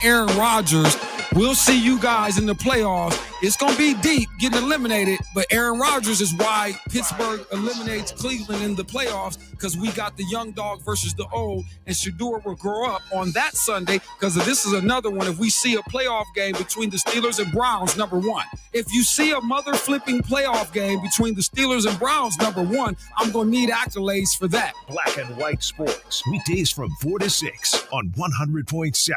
Aaron Rodgers. We'll see you guys in the playoffs. It's going to be deep, getting eliminated, but Aaron Rodgers is why Pittsburgh eliminates Cleveland in the playoffs, because we got the young dog versus the old, and Shedeur will grow up on that Sunday, because this is another one. If we see a playoff game between the Steelers and Browns, number one. If you see a mother-flipping playoff game between the Steelers and Browns, number one, I'm going to need accolades for that. Black and White Sports, weekdays from 4 to 6 on 100.7.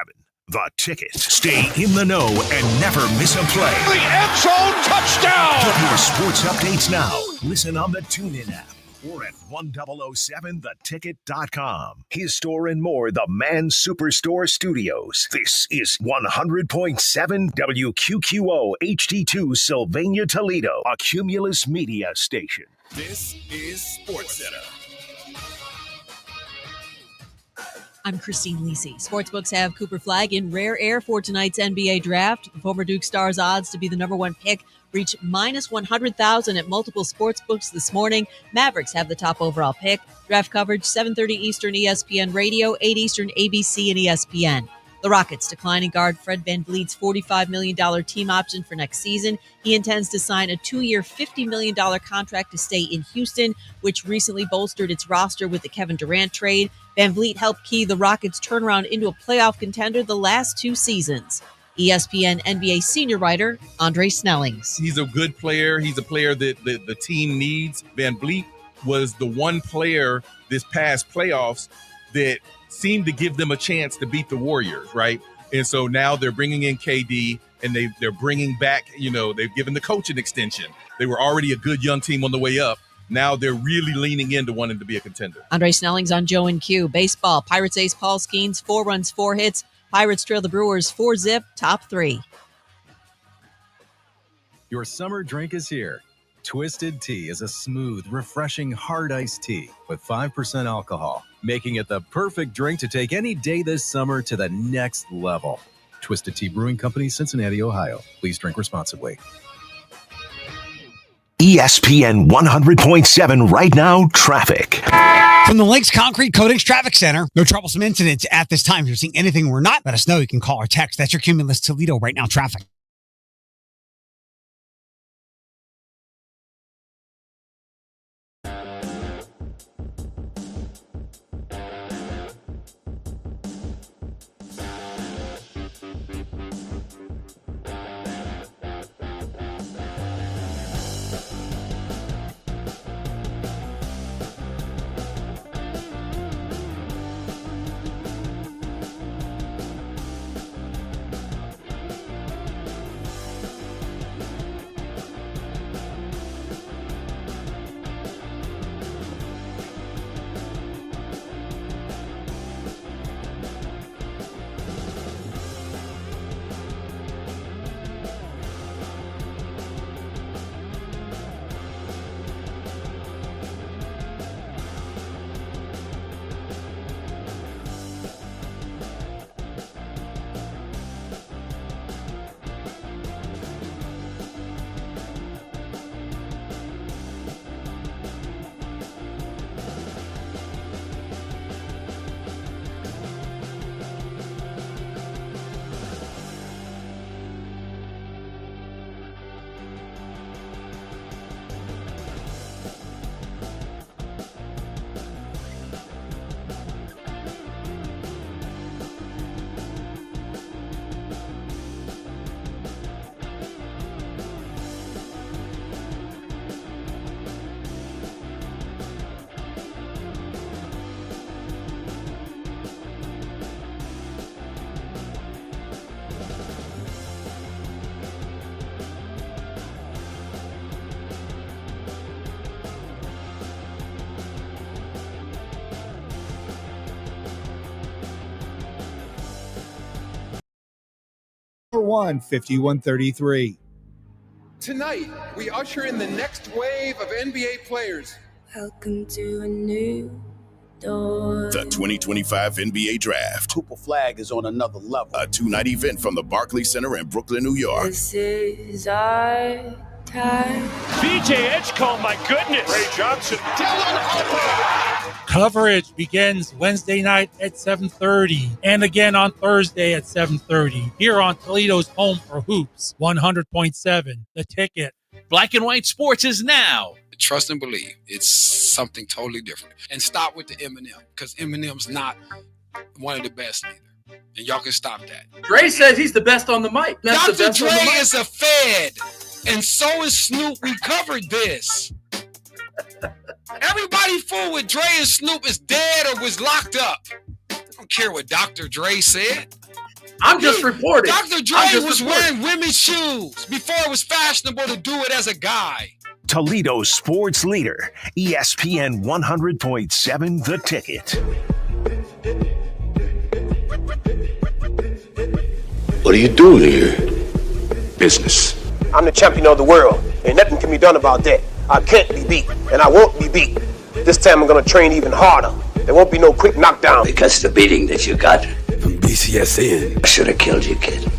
The Ticket. Stay in the know and never miss a play. The end zone touchdown! Get your sports updates now. Listen on the TuneIn app or at 1007theticket.com. His Store and More, the Man Superstore Studios. This is 100.7 WQQO HD2 Sylvania, Toledo, a Cumulus media station. This is SportsCenter. I'm Christine Lisi. Sportsbooks have Cooper Flagg in rare air for tonight's NBA draft. The former Duke star's odds to be the number one pick reach minus 100,000 at multiple sportsbooks this morning. Mavericks have the top overall pick. Draft coverage 7:30 Eastern ESPN Radio, 8 Eastern ABC and ESPN. The Rockets declining guard Fred VanVleet's $45 million team option for next season. He intends to sign a 2-year, $50 million contract to stay in Houston, which recently bolstered its roster with the Kevin Durant trade. VanVleet helped key the Rockets' turnaround into a playoff contender the last 2 seasons. ESPN NBA senior writer Andre Snellings. He's a good player. He's a player that the team needs. VanVleet was the one player this past playoffs that seemed to give them a chance to beat the Warriors, right? And so now they're bringing in KD, and they're bringing back, they've given the coach an extension. They were already a good young team on the way up. Now they're really leaning into wanting to be a contender. Andre Snellings on Joe and Q. Baseball, Pirates ace Paul Skeens, 4 runs, 4 hits. Pirates trail the Brewers 4-zip, top 3. Your summer drink is here. Twisted Tea is a smooth, refreshing, hard iced tea with 5% alcohol, making it the perfect drink to take any day this summer to the next level. Twisted Tea Brewing Company, Cincinnati, Ohio. Please drink responsibly. ESPN 100.7 right now, traffic. From the Lakes Concrete Coatings Traffic Center, no troublesome incidents at this time. If you're seeing anything we're not, let us know. You can call or text. That's your Cumulus Toledo right now traffic. One 5133. Tonight, we usher in the next wave of NBA players. Welcome to a new door. The 2025 NBA Draft. Cooper Flagg is on another level. A 2-night event from the Barclays Center in Brooklyn, New York. This is our time. BJ Edgecombe, my goodness. Ray Johnson. Dylan Harper. Coverage begins Wednesday night at 7:30 and again on Thursday at 7:30 here on Toledo's home for hoops, 100.7 The Ticket. Black and White Sports is now. Trust and believe. It's something totally different. And stop with the Eminem, because Eminem's not one of the best either. And y'all can stop that. Dre says he's the best on the mic. That's Dr. Dre is a Fed, and so is Snoop. We covered this. Everybody fool with Dre and Snoop is dead or was locked up. I don't care what Dr. Dre said. I'm just reporting. Dr. Dre was wearing women's shoes before it was fashionable to do it as a guy. Toledo's sports leader, ESPN 100.7 The Ticket. What are you doing here? Business. I'm the champion of the world, and nothing can be done about that. I can't be beat, and I won't be beat. This time I'm gonna train even harder. There won't be no quick knockdown. Because the beating that you got from BCSN, I should have killed you, kid.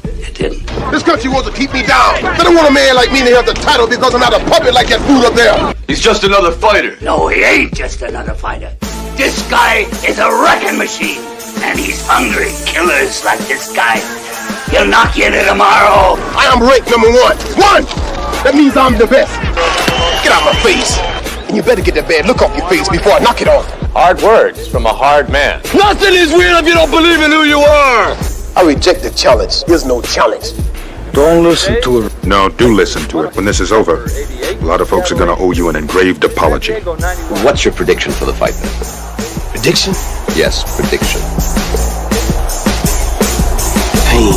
You didn't. This country wants to keep me down. They don't want a man like me to have the title because I'm not a puppet like that fool up there. He's just another fighter. No, he ain't just another fighter. This guy is a wrecking machine, and he's hungry. Killers like this guy. He'll knock you into tomorrow. I am ranked number one. That means I'm the best. Get out my face. And you better get that bad look off your face before I knock it off. Hard words from a hard man. Nothing is real if you don't believe in who you are. I reject the challenge. There's no challenge. Don't listen to it. No, do listen to it. When this is over, a lot of folks are going to owe you an engraved apology. What's your prediction for the fight then? Prediction? Yes, prediction. Pain.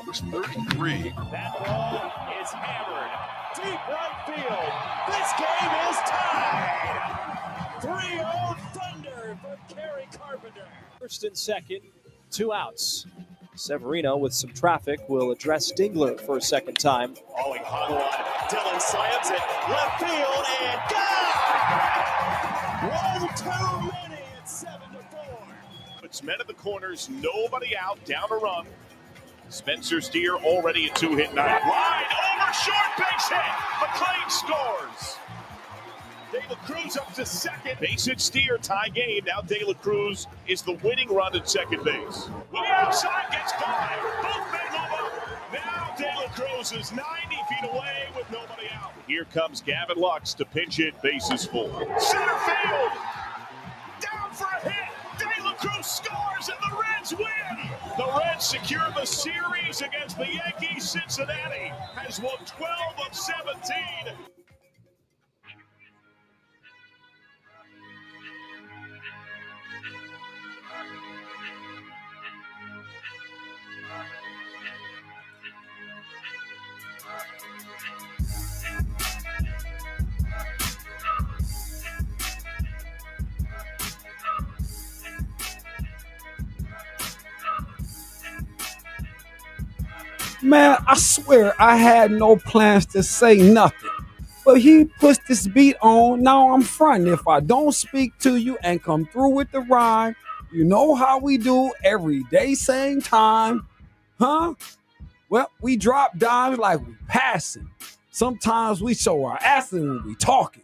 It's 33. That ball is hammered deep right field. This game is tied. 3-0 Thunder for Kerry Carpenter. First and second, 2 outs. Severino with some traffic will address Dingler for a second time. Falling hot one. Dillon slams it left field and gone. 1 too many. It's 7-4. It's men at the corners, nobody out, down a run. Spencer Steer already a 2-hit night. Line over, short base hit. McLean scores. De La Cruz up to second. Base hit Steer, tie game. Now De La Cruz is the winning run at second base. Way outside, gets by. Both men move up. Now De La Cruz is 90 feet away with nobody out. Here comes Gavin Lux to pinch hit, bases full. Center field. Down for a hit. De La Cruz scores and the Reds win. The Reds secure the series against the Yankees. Cincinnati has won 12 of 17. Man, I swear I had no plans to say nothing. But he puts this beat on, now I'm fronting. If I don't speak to you and come through with the rhyme, you know how we do every day, same time. Huh? Well, we drop dimes like we passing. Sometimes we show our asses when we talking.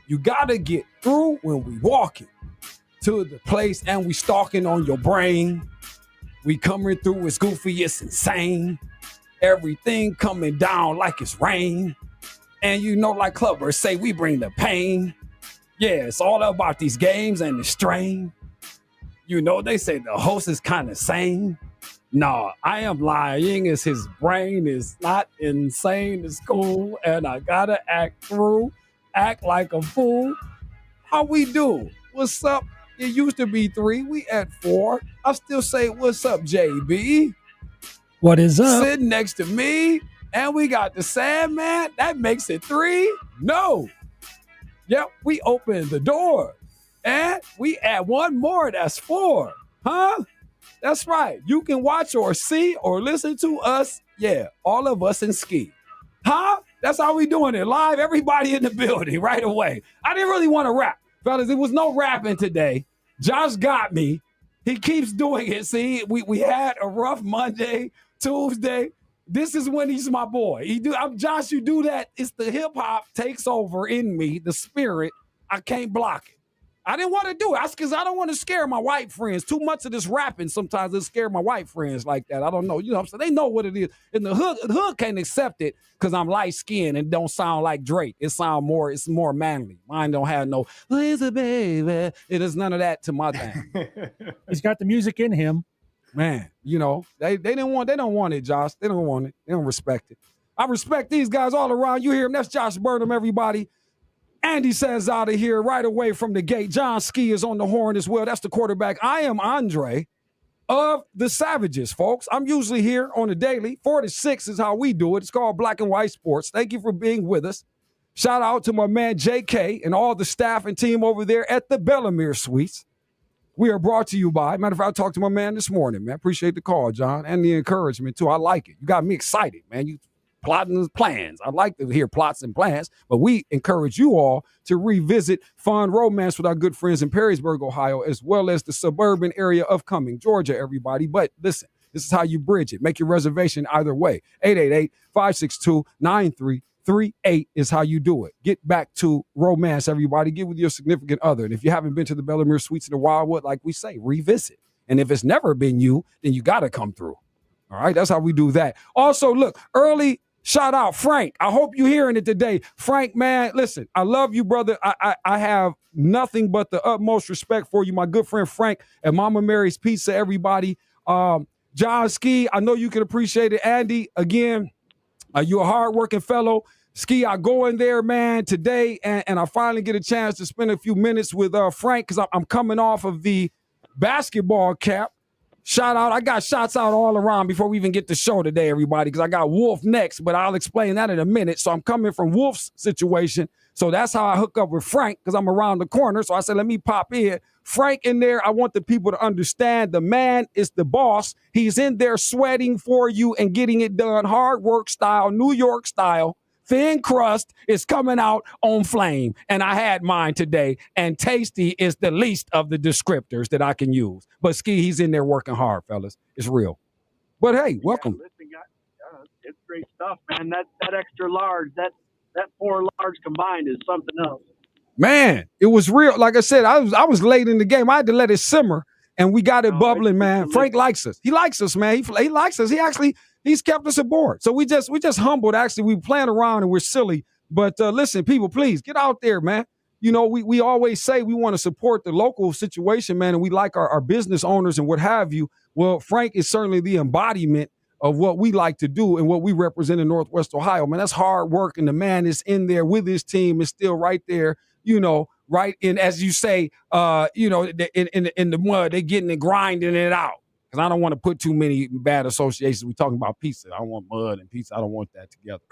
You gotta get through when we walking to the place and we stalking on your brain. We coming through, it's goofy, it's insane. Everything coming down like it's rain. And you know, like clubbers say, we bring the pain. Yeah, it's all about these games and the strain. You know, they say the host is kind of sane. Nah, I am lying. Is his brain is not insane. It's cool. And I gotta act like a fool. How we do? What's up? It used to be 3. We at 4. I still say, what's up, JB? What is up? Sitting next to me. And we got the Sandman. That makes it 3. No. Yep, we opened the door. And we add one more. That's 4. Huh? That's right. You can watch or see or listen to us. Yeah, all of us in ski. Huh? That's how we doing it. Live, everybody in the building right away. I didn't really want to rap. Fellas, it was no rapping today. Josh got me. He keeps doing it. See, we had a rough Monday, Tuesday. This is when he's my boy. Josh, you do that. It's the hip hop takes over in me, the spirit. I can't block it. I didn't want to do it. That's because I don't want to scare my white friends. Too much of this rapping sometimes it scare my white friends like that. I don't know. You know what I'm saying? They know what it is. In the hood can't accept it because I'm light skinned and don't sound like Drake. It's more manly. Mine don't have no, "Where's the baby?" It is none of that to my thing. He's got the music in him. Man, you know, they don't want it, Josh. They don't want it. They don't respect it. I respect these guys all around. You hear him? That's Josh Burnham, everybody. Andy says out of here right away from the gate. John Ski is on the horn as well. That's the quarterback. I am Andre of the Savages, folks. I'm usually here on the daily. 4 to 6 is how we do it. It's called Black and White Sports. Thank you for being with us. Shout out to my man JK and all the staff and team over there at the Bellamere Suites. We are brought to you by, matter of fact, I talked to my man this morning, man. Appreciate the call, John, and the encouragement, too. I like it. You got me excited, man. You plotting plans. I like to hear plots and plans, but we encourage you all to revisit Fun Romance with our good friends in Perrysburg, Ohio, as well as the suburban area of Cumming, Georgia, everybody. But listen, this is how you bridge it. Make your reservation either way. 888-562-9338 is how you do it. Get back to romance, everybody. Get with your significant other. And if you haven't been to the Bellamere Suites in the Wildwood, like we say, revisit. And if it's never been you, then you got to come through. All right, that's how we do that. Also, look, early shout out, Frank. I hope you're hearing it today. Frank, man, listen, I love you, brother. I have nothing but the utmost respect for you. My good friend Frank at Mama Mary's Pizza, everybody. John Ski, I know you can appreciate it. Andy, again, you're a hardworking fellow. Ski, I go in there, man, today, and I finally get a chance to spend a few minutes with Frank because I'm coming off of the basketball cap. Shout out. I got shots out all around before we even get the show today, everybody, because I got Wolf next, but I'll explain that in a minute. So I'm coming from Wolf's situation. So that's how I hook up with Frank because I'm around the corner. So I said, let me pop in. Frank in there, I want the people to understand the man is the boss. He's in there sweating for you and getting it done. Hard work style, New York style. Thin crust is coming out on flame. And I had mine today. And tasty is the least of the descriptors that I can use. But Ski, he's in there working hard, fellas. It's real. But hey, welcome. Listen, guys, it's great stuff, man. That extra large, that 4 large combined is something else. Man, it was real. Like I said, I was late in the game. I had to let it simmer. And we got it bubbling, man. Frank likes us. He likes us, man. He likes us. He's kept us aboard. So we just humbled. Actually, we playing around and we're silly. But listen, people, please get out there, man. You know, we always say we want to support the local situation, man, and we like our business owners and what have you. Well, Frank is certainly the embodiment of what we like to do and what we represent in Northwest Ohio, man. That's hard work, and the man is in there with his team, is still right there, you know, right in, as you say, you know, in the mud, they getting it, grinding it out. Because I don't want to put too many bad associations. We're talking about pizza. I don't want mud and pizza. I don't want that together.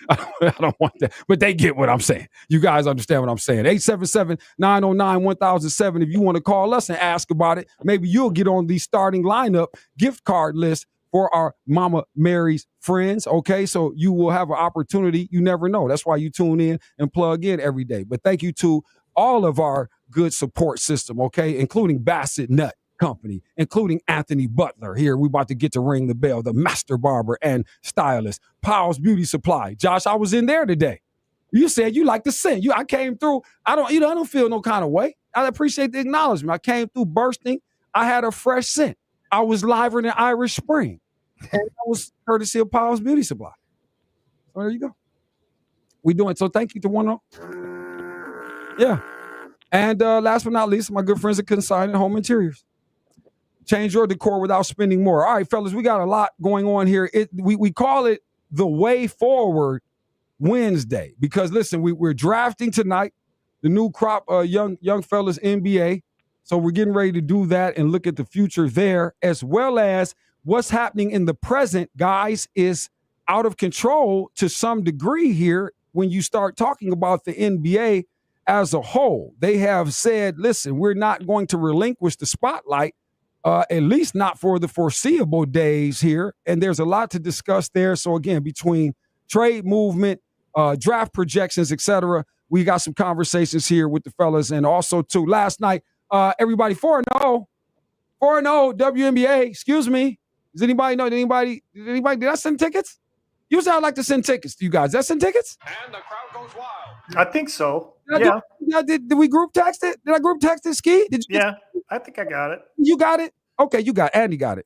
I don't want that. But they get what I'm saying. You guys understand what I'm saying. 877-909-1007. If you want to call us and ask about it, maybe you'll get on the starting lineup gift card list for our Mama Mary's friends. Okay, so you will have an opportunity. You never know. That's why you tune in and plug in every day. But thank you to all of our good support system, okay, including Bassett Nut Company, including Anthony Butler. Here, we about to get to ring the bell, the master barber and stylist, Powell's Beauty Supply. Josh, I was in there today. You said you like the scent. I came through. I don't feel no kind of way. I appreciate the acknowledgement. I came through bursting. I had a fresh scent. I was liver than Irish Spring. And that was courtesy of Powell's Beauty Supply. So there you go. We doing so. Thank you to one. Yeah. And last but not least, my good friends at Consignment Home Interiors. Change your decor without spending more. All right, fellas, we got a lot going on here. We call it the Way Forward Wednesday because, listen, we're drafting tonight, the new crop young fellas NBA. So we're getting ready to do that and look at the future there, as well as what's happening in the present, guys, is out of control to some degree here when you start talking about the NBA as a whole. They have said, listen, we're not going to relinquish the spotlight, at least not for the foreseeable days here. And there's a lot to discuss there. So again, between trade movement, draft projections, etc., we got some conversations here with the fellas. And also, too, last night, everybody 4-0 WNBA, excuse me. Does anybody know? Did I send tickets? Usually I like to send tickets to you guys. Did I send tickets? And the crowd goes wild. I think so. Did we group text it? Did I group text it, Ski? Did you? Yeah, I think I got it. You got it? Okay, you got it. Andy got it.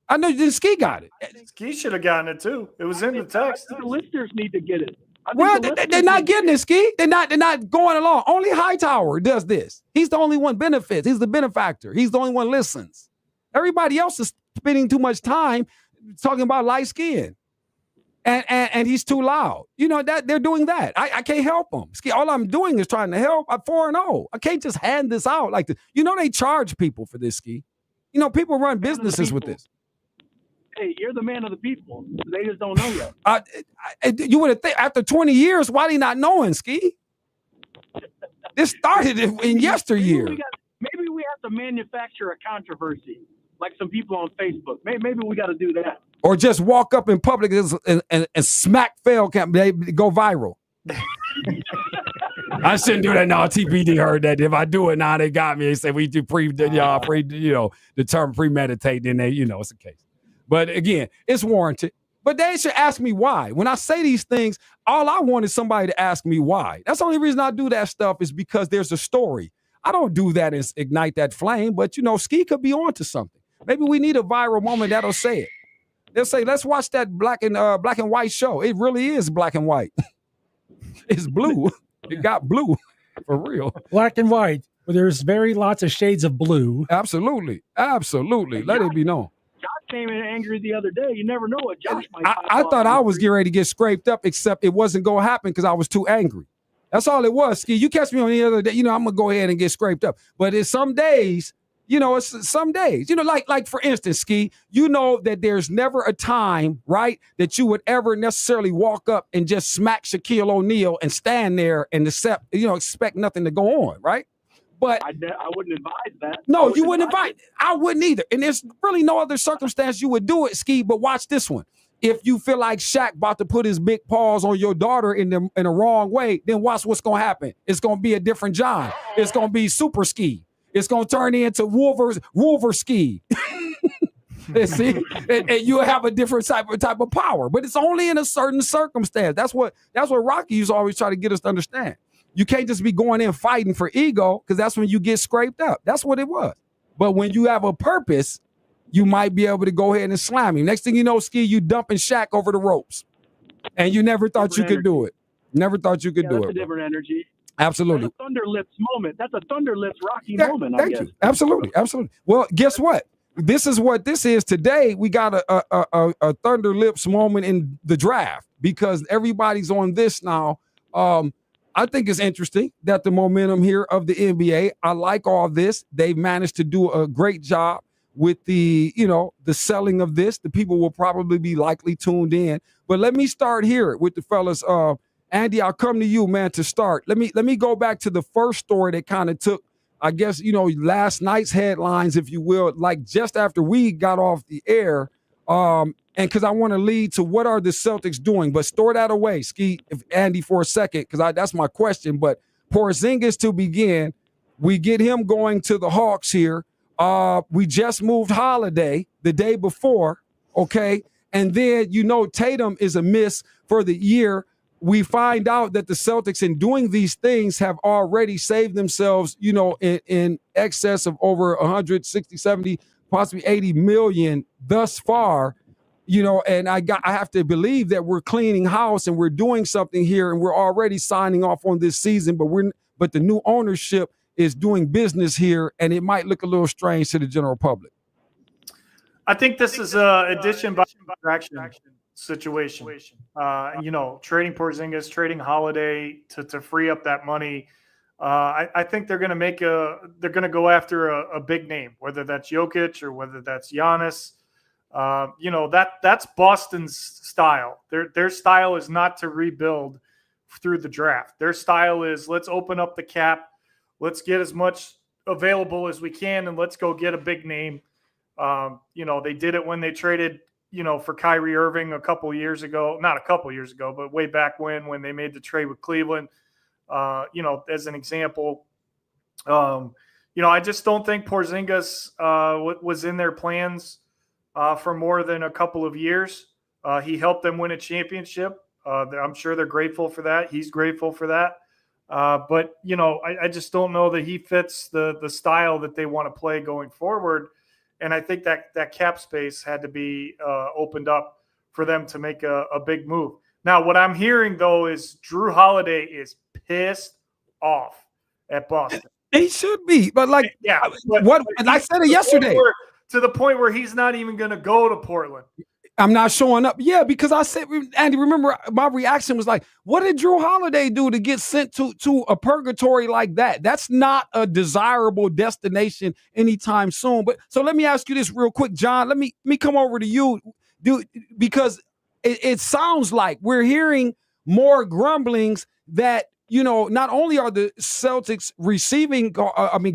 I know Ski got it. Ski should have gotten it too. It was in the text. The listeners need to get it. Well, they're not getting it, Ski. They're not going along. Only Hightower does this. He's the only one benefits. He's the benefactor. He's the only one listens. Everybody else is spending too much time talking about light skin. And he's too loud. You know, that they're doing that. I can't help them. Ski, all I'm doing is trying to help. I'm 4-0. I can't just hand this out like this. You know, they charge people for this, Ski. You know, people run businesses with this. Hey, you're the man of the people. They just don't know yet. You would have think after 20 years, why they not knowing, Ski? This started in yesteryear. Maybe we have to manufacture a controversy, like some people on Facebook. Maybe we got to do that. Or just walk up in public and smack fail camp. They go viral. I shouldn't do that now. TPD heard that. If I do it now, they got me. They say we do the term premeditate. Then it's the case. But again, it's warranted. But they should ask me why. When I say these things, all I want is somebody to ask me why. That's the only reason I do that stuff is because there's a story. I don't do that and ignite that flame, but Ski could be onto something. Maybe we need a viral moment that'll say it. They'll say, let's watch that black and white show. It really is black and white. It's blue. It got blue for real. Black and white. But there's lots of shades of blue. Absolutely. Let it be known. Josh came in angry the other day. You never know what Josh might. I thought I was getting ready to get scraped up, except it wasn't going to happen because I was too angry. That's all it was, Ski. You catch me on the other day, I'm going to go ahead and get scraped up. But it's some days, it's some days. Like for instance, Ski, that there's never a time, right, that you would ever necessarily walk up and just smack Shaquille O'Neal and stand there and expect nothing to go on, right? But I wouldn't advise that. No, you wouldn't advise. I wouldn't either. And there's really no other circumstance you would do it, Ski, but watch this one. If you feel like Shaq about to put his big paws on your daughter in the wrong way, then watch what's going to happen. It's going to be a different John. It's going to be Super Ski. It's going to turn into Wolver Ski. See? And you'll have a different type of power. But it's only in a certain circumstance. That's what Rocky used to always try to get us to understand. You can't just be going in fighting for ego because that's when you get scraped up. That's what it was. But when you have a purpose, you might be able to go ahead and slam him. Next thing you know, Ski, you dumping Shaq over the ropes. And you never thought you could do it. Never thought you could do it. That's a different energy. Absolutely. That's a Thunderlips moment. That's a Thunderlips Rocky moment, Thank you. Absolutely. Well, guess what? This is what this is today. We got a Thunderlips moment in the draft because everybody's on this now. I think it's interesting that the momentum here of the NBA, I like all this. They've managed to do a great job with the selling of this. The people will probably be likely tuned in. But let me start here with the fellas. Andy, I'll come to you, man, to start. Let me go back to the first story that kind of took, I guess, last night's headlines, if you will, like just after we got off the air. And because I want to lead to what are the Celtics doing, but store that away, Ski, Andy, for a second, because that's my question. But Porzingis to begin, we get him going to the Hawks here. We just moved Holiday the day before, okay? And then, Tatum is a miss for the year. We find out that the Celtics, in doing these things, have already saved themselves, in excess of over 160, 70, possibly 80 million thus far. And I have to believe that we're cleaning house and we're doing something here and we're already signing off on this season, but the new ownership is doing business here and it might look a little strange to the general public. I think this is a addition by subtraction situation. Trading Porzingis, trading Holiday to free up that money. I think they're going to go after a big name, whether that's Jokic or whether that's Giannis. That's Boston's style. Their style is not to rebuild through the draft. Their style is let's open up the cap, let's get as much available as we can, and let's go get a big name. They did it when they traded, for Kyrie Irving a couple years ago, not a couple years ago, but way back when they made the trade with Cleveland. As an example, I just don't think Porzingis was in their plans for more than a couple of years. He helped them win a championship. I'm sure they're grateful for that. He's grateful for that. But, I just don't know that he fits the style that they want to play going forward. And I think that cap space had to be opened up for them to make a big move. Now, what I'm hearing, though, is Drew Holiday is pissed off at Boston. He should be. But, like, and I said it yesterday. To the point where he's not even going to go to Portland. I'm not showing up. Yeah, because I said, Andy, remember my reaction was like, what did Drew Holiday do to get sent to a purgatory like that? That's not a desirable destination anytime soon. But so let me ask you this real quick, John. Let me come over to you, dude, because it sounds like we're hearing more grumblings that, not only are the Celtics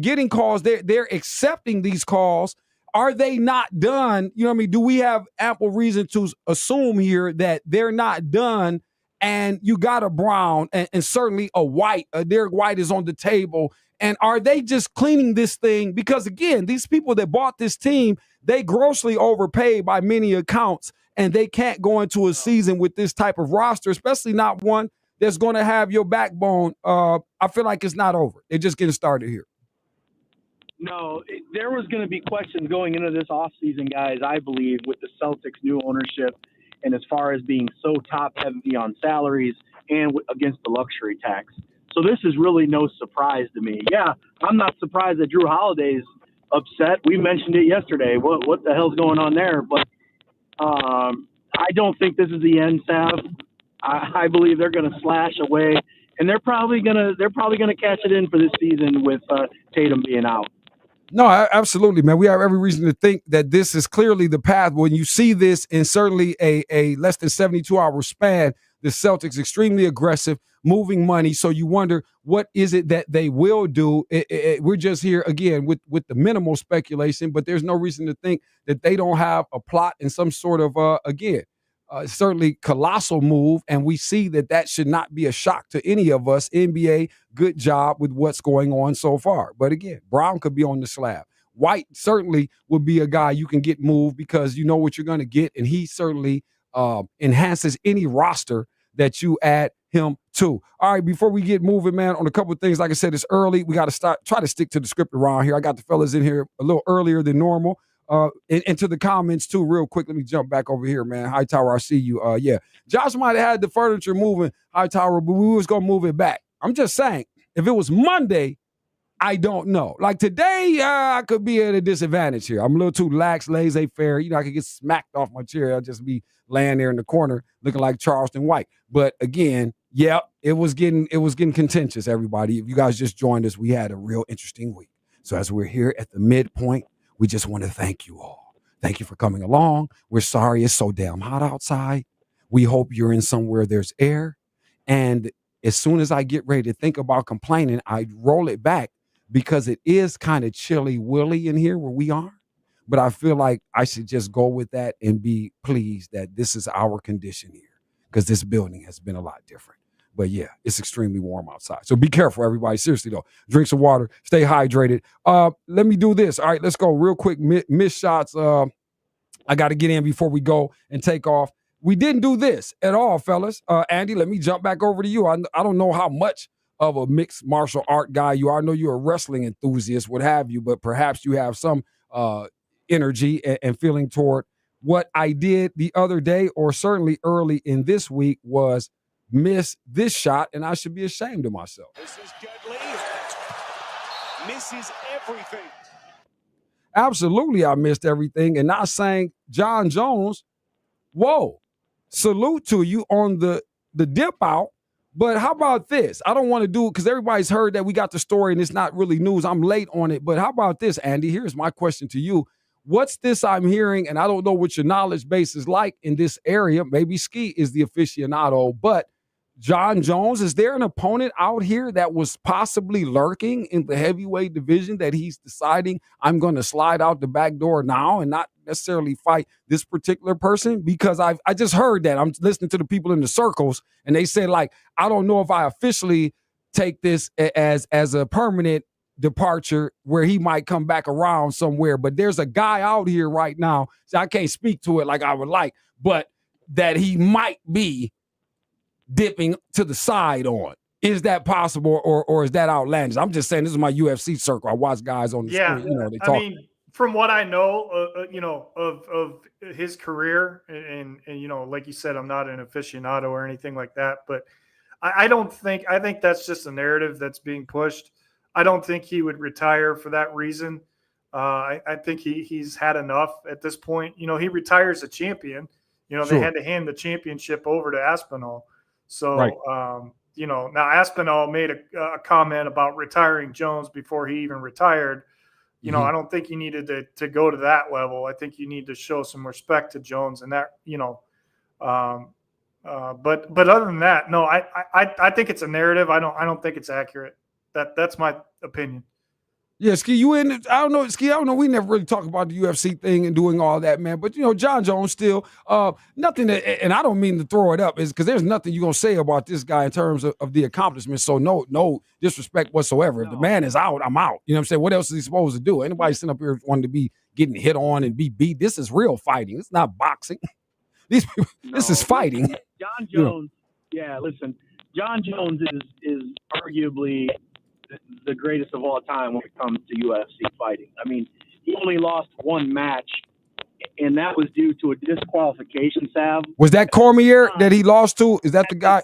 getting calls, they're accepting these calls. Are they not done? Do we have ample reason to assume here that they're not done? And you got a Brown and certainly a White. Derek White is on the table. And are they just cleaning this thing? Because, again, these people that bought this team, they grossly overpaid by many accounts. And they can't go into a season with this type of roster, especially not one that's going to have your backbone. I feel like it's not over. They're just getting started here. No, there was going to be questions going into this offseason, guys, I believe, with the Celtics' new ownership and as far as being so top-heavy on salaries and against the luxury tax. So this is really no surprise to me. Yeah, I'm not surprised that Drew Holiday's upset. We mentioned it yesterday. What the hell's going on there? But I don't think this is the end, Sav. I believe they're going to slash away, and they're probably going to cash it in for this season with Tatum being out. No, absolutely, man. We have every reason to think that this is clearly the path. When you see this in certainly a less than 72-hour span, the Celtics extremely aggressive, moving money. So you wonder, what is it that they will do? We're just here, again, with the minimal speculation, but there's no reason to think that they don't have a plot and some sort of, certainly colossal move, and we see that should not be a shock to any of us. NBA, good job with what's going on so far. But again, Brown could be on the slab. White certainly would be a guy you can get moved because you know what you're going to get, and he certainly enhances any roster that you add him to. All right, before we get moving, man, on a couple of things, like I said, it's early. We got to try to stick to the script around here. I got the fellas in here a little earlier than normal. And to the comments, too, real quick. Let me jump back over here, man. Hightower, I see you. Josh might have had the furniture moving, Hightower, but we was going to move it back. I'm just saying, if it was Monday, I don't know. Like today, I could be at a disadvantage here. I'm a little too laissez-faire. I could get smacked off my chair. I'll just be laying there in the corner looking like Charleston White. But again, it was getting contentious, everybody. If you guys just joined us, we had a real interesting week. So as we're here at the midpoint, we just want to thank you all. Thank you for coming along. We're sorry it's so damn hot outside. We hope you're in somewhere there's air. And as soon as I get ready to think about complaining, I roll it back because it is kind of chilly willy in here where we are. But I feel like I should just go with that and be pleased that this is our condition here because this building has been a lot different. But yeah, it's extremely warm outside. So be careful, everybody. Seriously, though. Drink some water. Stay hydrated. Let me do this. All right, let's go real quick. Missed shots. I got to get in before we go and take off. We didn't do this at all, fellas. Andy, let me jump back over to you. I don't know how much of a mixed martial art guy you are. I know you're a wrestling enthusiast, what have you, but perhaps you have some energy and feeling toward what I did the other day or certainly early in this week was miss this shot, and I should be ashamed of myself. This is Dudley. Misses everything. Absolutely, I missed everything, and not saying Jon Jones, whoa, salute to you on the dip out, but how about this? I don't want to do it because everybody's heard that we got the story, and it's not really news. I'm late on it, but how about this, Andy? Here's my question to you. What's this I'm hearing, and I don't know what your knowledge base is like in this area. Maybe Ski is the aficionado, but Jon Jones, is there an opponent out here that was possibly lurking in the heavyweight division that he's deciding I'm going to slide out the back door now and not necessarily fight this particular person? Because I just heard that. I'm listening to the people in the circles, and they say, like, I don't know if I officially take this as a permanent departure where he might come back around somewhere. But there's a guy out here right now, so I can't speak to it like I would like, but that he might be dipping to the side on. Is that possible, or is that outlandish? I'm just saying, this is my UFC circle. I watch guys on the screen, they talk. I mean, from what I know, of his career, and like you said, I'm not an aficionado or anything like that, but I think that's just a narrative that's being pushed. I don't think he would retire for that reason. I think he's had enough at this point. He retires a champion. Sure. They had to hand the championship over to Aspinall. So, right. Now Aspinall made a comment about retiring Jones before he even retired. I don't think you needed to go to that level. I think you need to show some respect to Jones and that, but other than that, no, I think it's a narrative. I don't think it's accurate. That's my opinion. Yeah, Ski, you in it? I don't know, Ski. I don't know. We never really talk about the UFC thing and doing all that, man. But Jon Jones still nothing. And I don't mean to throw it up, is because there's nothing you're gonna say about this guy in terms of the accomplishments. So no disrespect whatsoever. If the man is out, I'm out. You know what I'm saying? What else is he supposed to do? Anybody sitting up here wanting to be getting hit on and be beat? This is real fighting. It's not boxing. These people, this is fighting. Jon Jones. Yeah, listen. Jon Jones is arguably the greatest of all time when it comes to UFC fighting. I mean, he only lost one match, and that was due to a disqualification, Sav. Was that Cormier that he lost to? Is that the guy?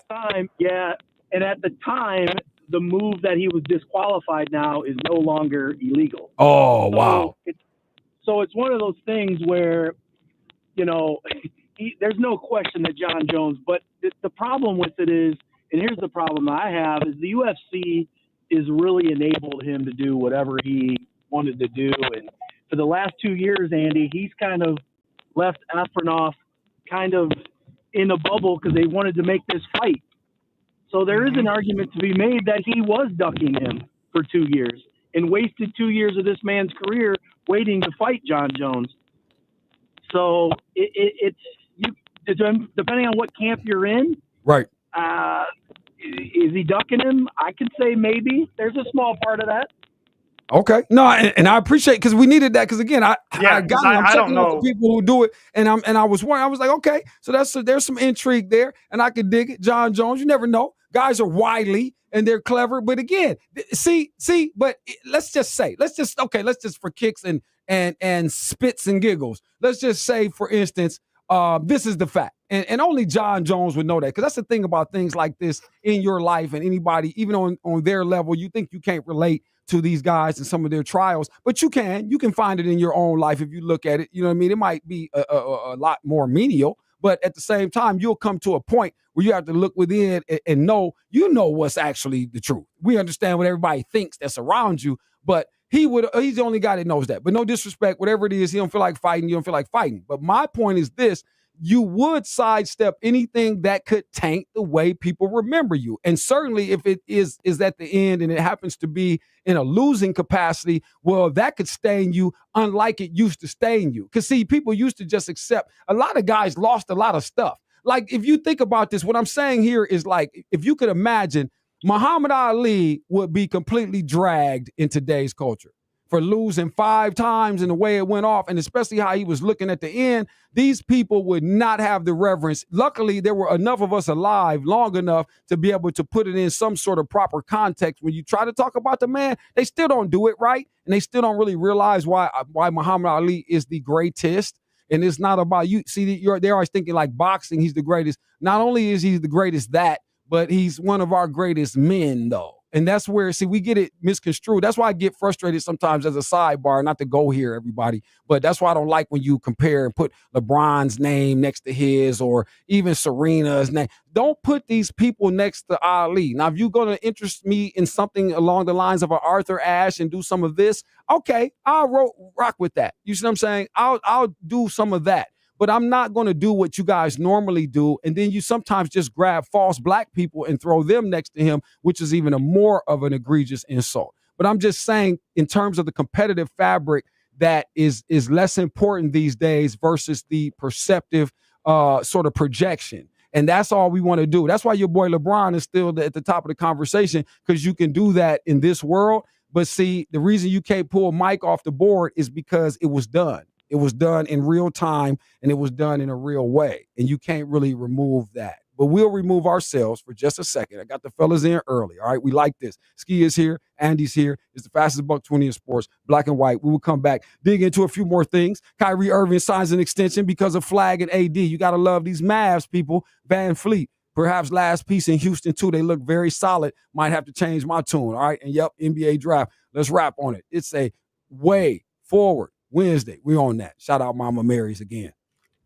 Yeah, and at the time, the move that he was disqualified now is no longer illegal. Oh, wow. So it's one of those things where, there's no question that Jon Jones, but the problem with it is, and here's the problem I have, is the UFC is really enabled him to do whatever he wanted to do. And for the last 2 years, Andy, he's kind of left Aspinall kind of in a bubble because they wanted to make this fight. So there is an argument to be made that he was ducking him for 2 years and wasted 2 years of this man's career waiting to fight Jon Jones. So it's depending on what camp you're in. Right. Is he ducking him? I could say maybe. There's a small part of that. Okay. No, and I appreciate, because we needed that, because again, I don't know people who do it, and I was worried. I was like, okay, so there's some intrigue there, and I could dig it. Jon Jones, you never know. Guys are wily and they're clever, but again, but let's just for kicks and spits and giggles, let's just say, for instance, this is the fact. And only Jon Jones would know that, because that's the thing about things like this in your life, and anybody, even on their level, you think you can't relate to these guys and some of their trials, but you can find it in your own life if you look at it. You know what I mean? It might be a lot more menial, but at the same time, you'll come to a point where you have to look within and know what's actually the truth. We understand what everybody thinks that's around you, but he's the only guy that knows that. But no disrespect, whatever it is, he don't feel like fighting, you don't feel like fighting. But my point is this: you would sidestep anything that could taint the way people remember you. And certainly if it is at the end and it happens to be in a losing capacity, well, that could stain you unlike it used to stain you. Because see, people used to just accept. A lot of guys lost a lot of stuff. Like, if you think about this, what I'm saying here is, like, if you could imagine, Muhammad Ali would be completely dragged in today's culture for losing 5 times and the way it went off, and especially how he was looking at the end. These people would not have the reverence. Luckily, there were enough of us alive long enough to be able to put it in some sort of proper context. When you try to talk about the man, they still don't do it right, and they still don't really realize why Muhammad Ali is the greatest. And it's not about you. See, they're always thinking like boxing, he's the greatest. Not only is he the greatest but he's one of our greatest men, though. And that's where, we get it misconstrued. That's why I get frustrated sometimes as a sidebar, not to go here, everybody. But that's why I don't like when you compare and put LeBron's name next to his, or even Serena's name. Don't put these people next to Ali. Now, if you're going to interest me in something along the lines of an Arthur Ashe and do some of this, okay, I'll rock with that. You see what I'm saying? I'll do some of that. But I'm not going to do what you guys normally do. And then you sometimes just grab false black people and throw them next to him, which is even more of an egregious insult. But I'm just saying, in terms of the competitive fabric that is less important these days versus the perceptive sort of projection. And that's all we want to do. That's why your boy LeBron is still at the top of the conversation, because you can do that in this world. But see, the reason you can't pull Mike off the board is because it was done. It was done in real time, and it was done in a real way. And you can't really remove that. But we'll remove ourselves for just a second. I got the fellas in early. All right, we like this. Ski is here. Andy's here. It's the fastest buck 20 in sports, black and white. We will come back, dig into a few more things. Kyrie Irving signs an extension because of Flagg and AD. You got to love these Mavs, people. Van Fleet, perhaps last piece in Houston, too. They look very solid. Might have to change my tune, all right? And, yep, NBA draft. Let's wrap on it. It's a way forward Wednesday. We're on that. Shout out Mama Mary's again.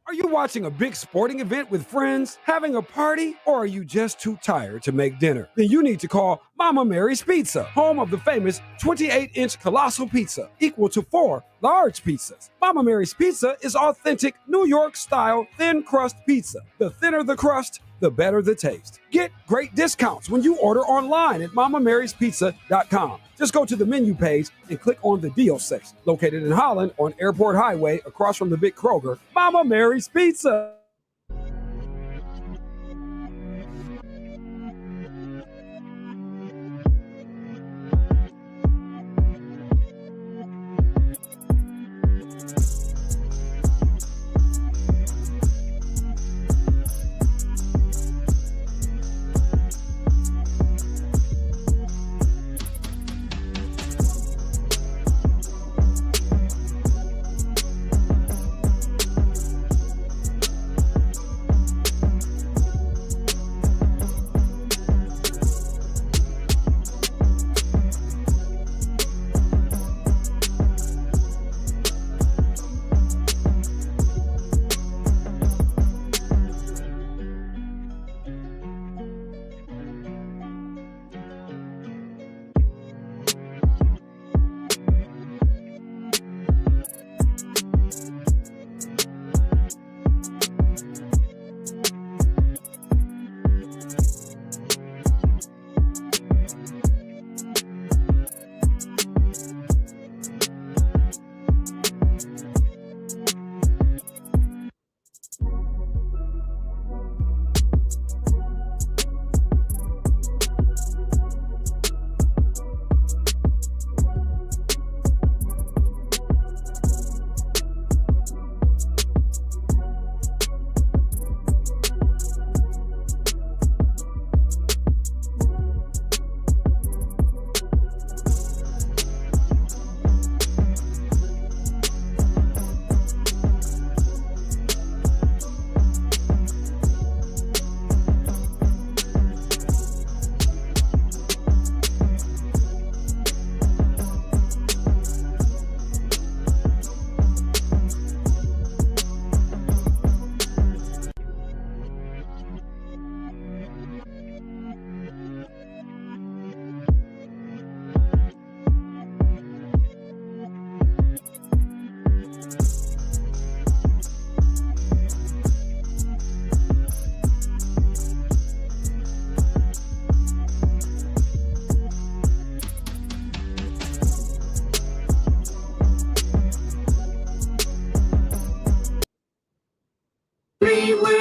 Are you watching a big sporting event with friends, having a party, or are you just too tired to make dinner? Then you need to call Mama Mary's Pizza, home of the famous 28-inch colossal pizza, equal to 4 large pizzas. Mama Mary's Pizza is authentic New York-style thin crust pizza. The thinner the crust, the better the taste. Get great discounts when you order online at MamaMarysPizza.com. Just go to the menu page and click on the deal section. Located in Holland on Airport Highway across from the big Kroger, Mama Mary's Pizza.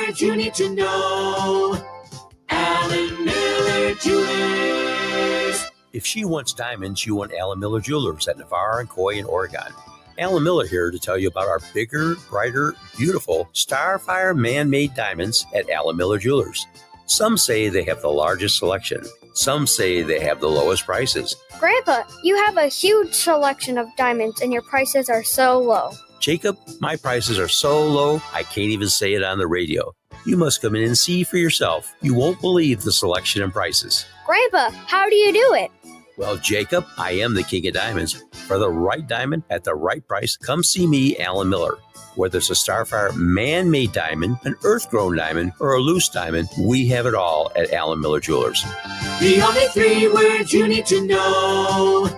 words you need to know. Alan Miller Jewelers. If she wants diamonds, you want Alan Miller Jewelers at Navarre and Coy in Oregon. Alan Miller here to tell you about our bigger, brighter, beautiful Starfire man-made diamonds at Alan Miller Jewelers. Some say they have the largest selection. Some say they have the lowest prices. Grandpa, you have a huge selection of diamonds and your prices are so low. Jacob, my prices are so low, I can't even say it on the radio. You must come in and see for yourself. You won't believe the selection and prices. Grandpa, how do you do it? Well, Jacob, I am the king of diamonds. For the right diamond at the right price, come see me, Alan Miller. Whether it's a Starfire man-made diamond, an earth-grown diamond, or a loose diamond, we have it all at Alan Miller Jewelers. The only 3 words you need to know.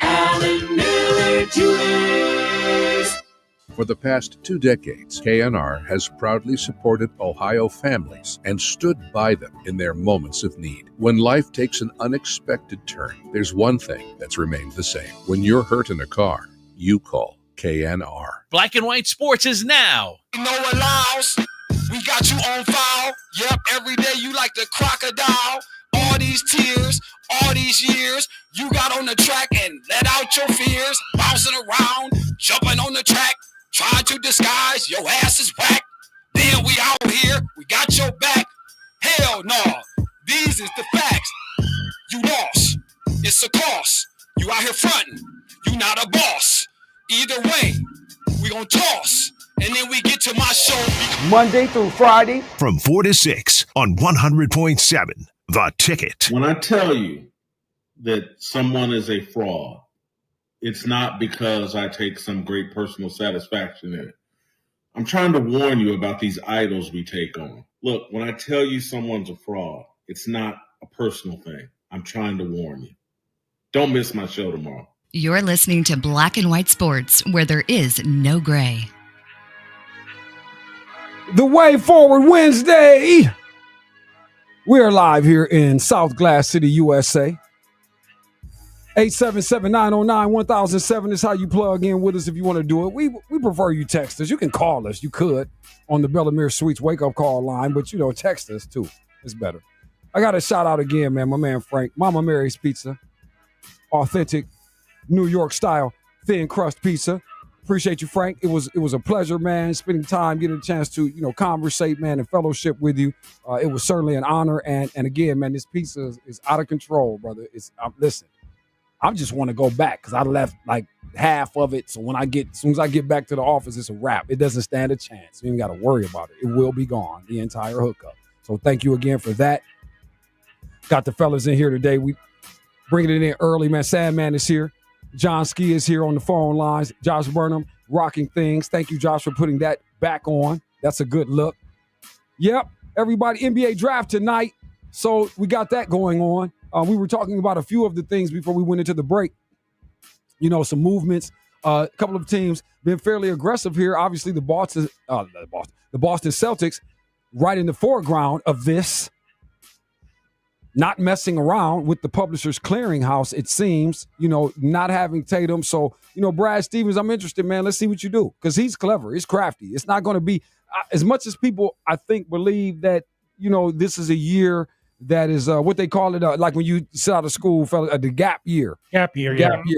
Alan Miller Jewelers. For the past 2 decades, KNR has proudly supported Ohio families and stood by them in their moments of need. When life takes an unexpected turn, there's one thing that's remained the same. When you're hurt in a car, you call KNR. Black and White Sports is now. No allows. We got you on file. Yep, every day you like the crocodile. All these tears, all these years, you got on the track and let out your fears. Bouncing around, jumping on the track, trying to disguise your ass is whack. Then we out here, we got your back. Hell no, these is the facts. You lost, it's a cost. You out here fronting, you not a boss. Either way, we gon' toss. And then we get to my show. Monday through Friday from 4 to 6 on 100.7 The Ticket. When I tell you that someone is a fraud, it's not because I take some great personal satisfaction in it. I'm trying to warn you about these idols we take on. Look, when I tell you someone's a fraud, it's not a personal thing. I'm trying to warn you. Don't miss my show tomorrow. You're listening to Black and White Sports, where there is no gray. The Way Forward Wednesday. We're live here in South Glass City, USA. 877-909-1007 is how you plug in with us if you want to do it. We prefer you text us. You can call us. You could on the Bellamere Suites wake-up call line, but, text us, too. It's better. I got a shout-out again, man, my man Frank. Mama Mary's Pizza. Authentic New York-style thin crust pizza. Appreciate you, Frank. It was a pleasure, man, spending time, getting a chance to, conversate, man, and fellowship with you. It was certainly an honor. And again, man, this pizza is out of control, brother. Listen, I just want to go back because I left like half of it. So as soon as I get back to the office, it's a wrap. It doesn't stand a chance. You ain't got to worry about it. It will be gone, the entire hookup. So thank you again for that. Got the fellas in here today. We bringing it in early, man. Sandman is here. John Ski is here on the phone lines. Josh Burnham rocking things. Thank you, Josh, for putting that back on. That's a good look. Yep, everybody, NBA draft tonight. So we got that going on. We were talking about a few of the things before we went into the break. Some movements. A couple of teams been fairly aggressive here. Obviously, the Boston Celtics right in the foreground of this. Not messing around with the Publishers Clearinghouse, it seems, not having Tatum. So, Brad Stevens, I'm interested, man. Let's see what you do because he's clever. He's crafty. It's not going to be as much as people, I think, believe that, this is a year that is what they call it, like when you sit out of school, the gap year. Gap year,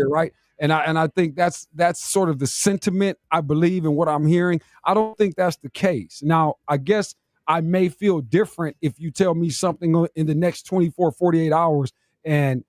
right? And I think that's sort of the sentiment I believe in what I'm hearing. I don't think that's the case. Now, I guess I may feel different if you tell me something in the next 24, 48 hours and,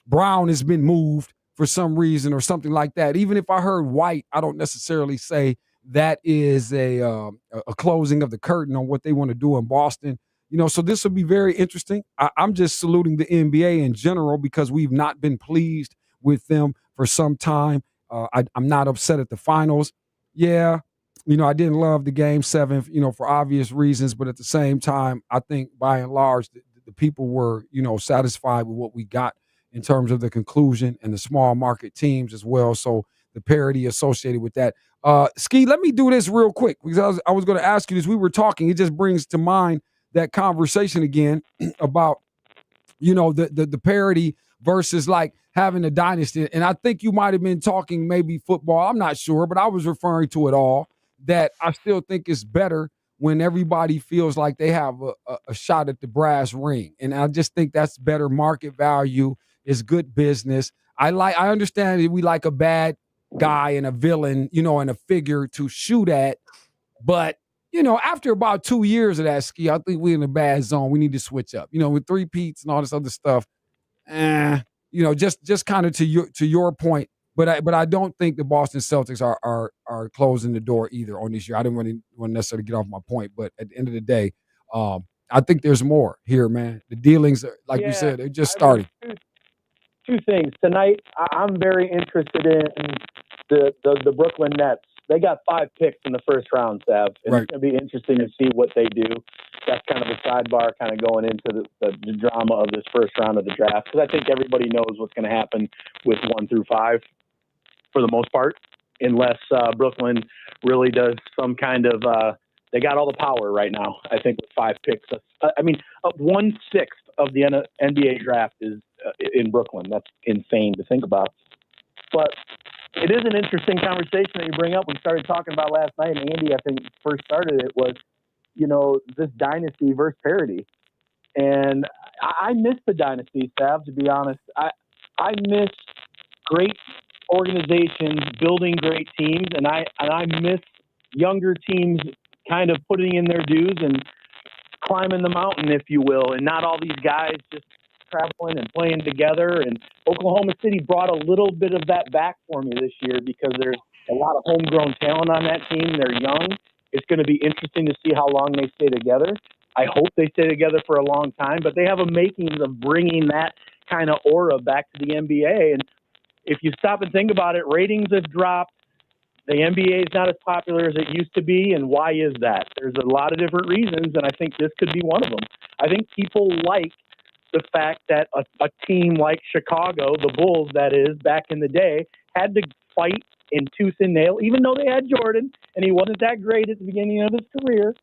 Brown has been moved for some reason or something like that. Even if I heard White, I don't necessarily say that is a closing of the curtain on what they want to do in Boston. So this will be very interesting. I'm just saluting the NBA in general because we've not been pleased with them for some time. I'm not upset at the finals. Yeah. I didn't love the Game 7, for obvious reasons. But at the same time, I think by and large, the people were, satisfied with what we got in terms of the conclusion and the small market teams as well. So the parity associated with that. Ski, let me do this real quick because I was going to ask you this. We were talking. It just brings to mind that conversation again about, the parity versus like having a dynasty. And I think you might have been talking maybe football. I'm not sure, but I was referring to it all. That I still think is better when everybody feels like they have a shot at the brass ring. And I just think that's better market value, is good business. I understand that we like a bad guy and a villain, and a figure to shoot at. But, after about 2 years of that, Ski, I think we're in a bad zone. We need to switch up, with three-peats and all this other stuff. Just kind of to your point. But I don't think the Boston Celtics are closing the door either on this year. I didn't really want to necessarily get off my point, but at the end of the day, I think there's more here, man. The dealings, like you said, they're just starting. Two things tonight. I'm very interested in the Brooklyn Nets. They got 5 picks in the first round, Sav. And It's going to be interesting to see what they do. That's kind of a sidebar, kind of going into the drama of this first round of the draft, because I think everybody knows what's going to happen with 1 through 5. For the most part, unless Brooklyn really does some kind of they got all the power right now. I think with 5 picks. 1/6 of the NBA draft is in Brooklyn. That's insane to think about. But it is an interesting conversation that you bring up. We started talking about last night, and Andy, I think, first started it was, this dynasty versus parity. And I miss the dynasty, Sav, to be honest. I miss great organizations building great teams, and I miss younger teams kind of putting in their dues and climbing the mountain, if you will, and not all these guys just traveling and playing together. And Oklahoma City brought a little bit of that back for me this year because there's a lot of homegrown talent on that team. They're young. It's going to be interesting to see how long they stay together. I hope they stay together for a long time, but they have a makings of bringing that kind of aura back to the NBA. And if you stop and think about it, ratings have dropped. The NBA is not as popular as it used to be, and why is that? There's a lot of different reasons, and I think this could be one of them. I think people like the fact that a team like Chicago, the Bulls, that is, back in the day, had to fight in tooth and nail, even though they had Jordan, and he wasn't that great at the beginning of his career.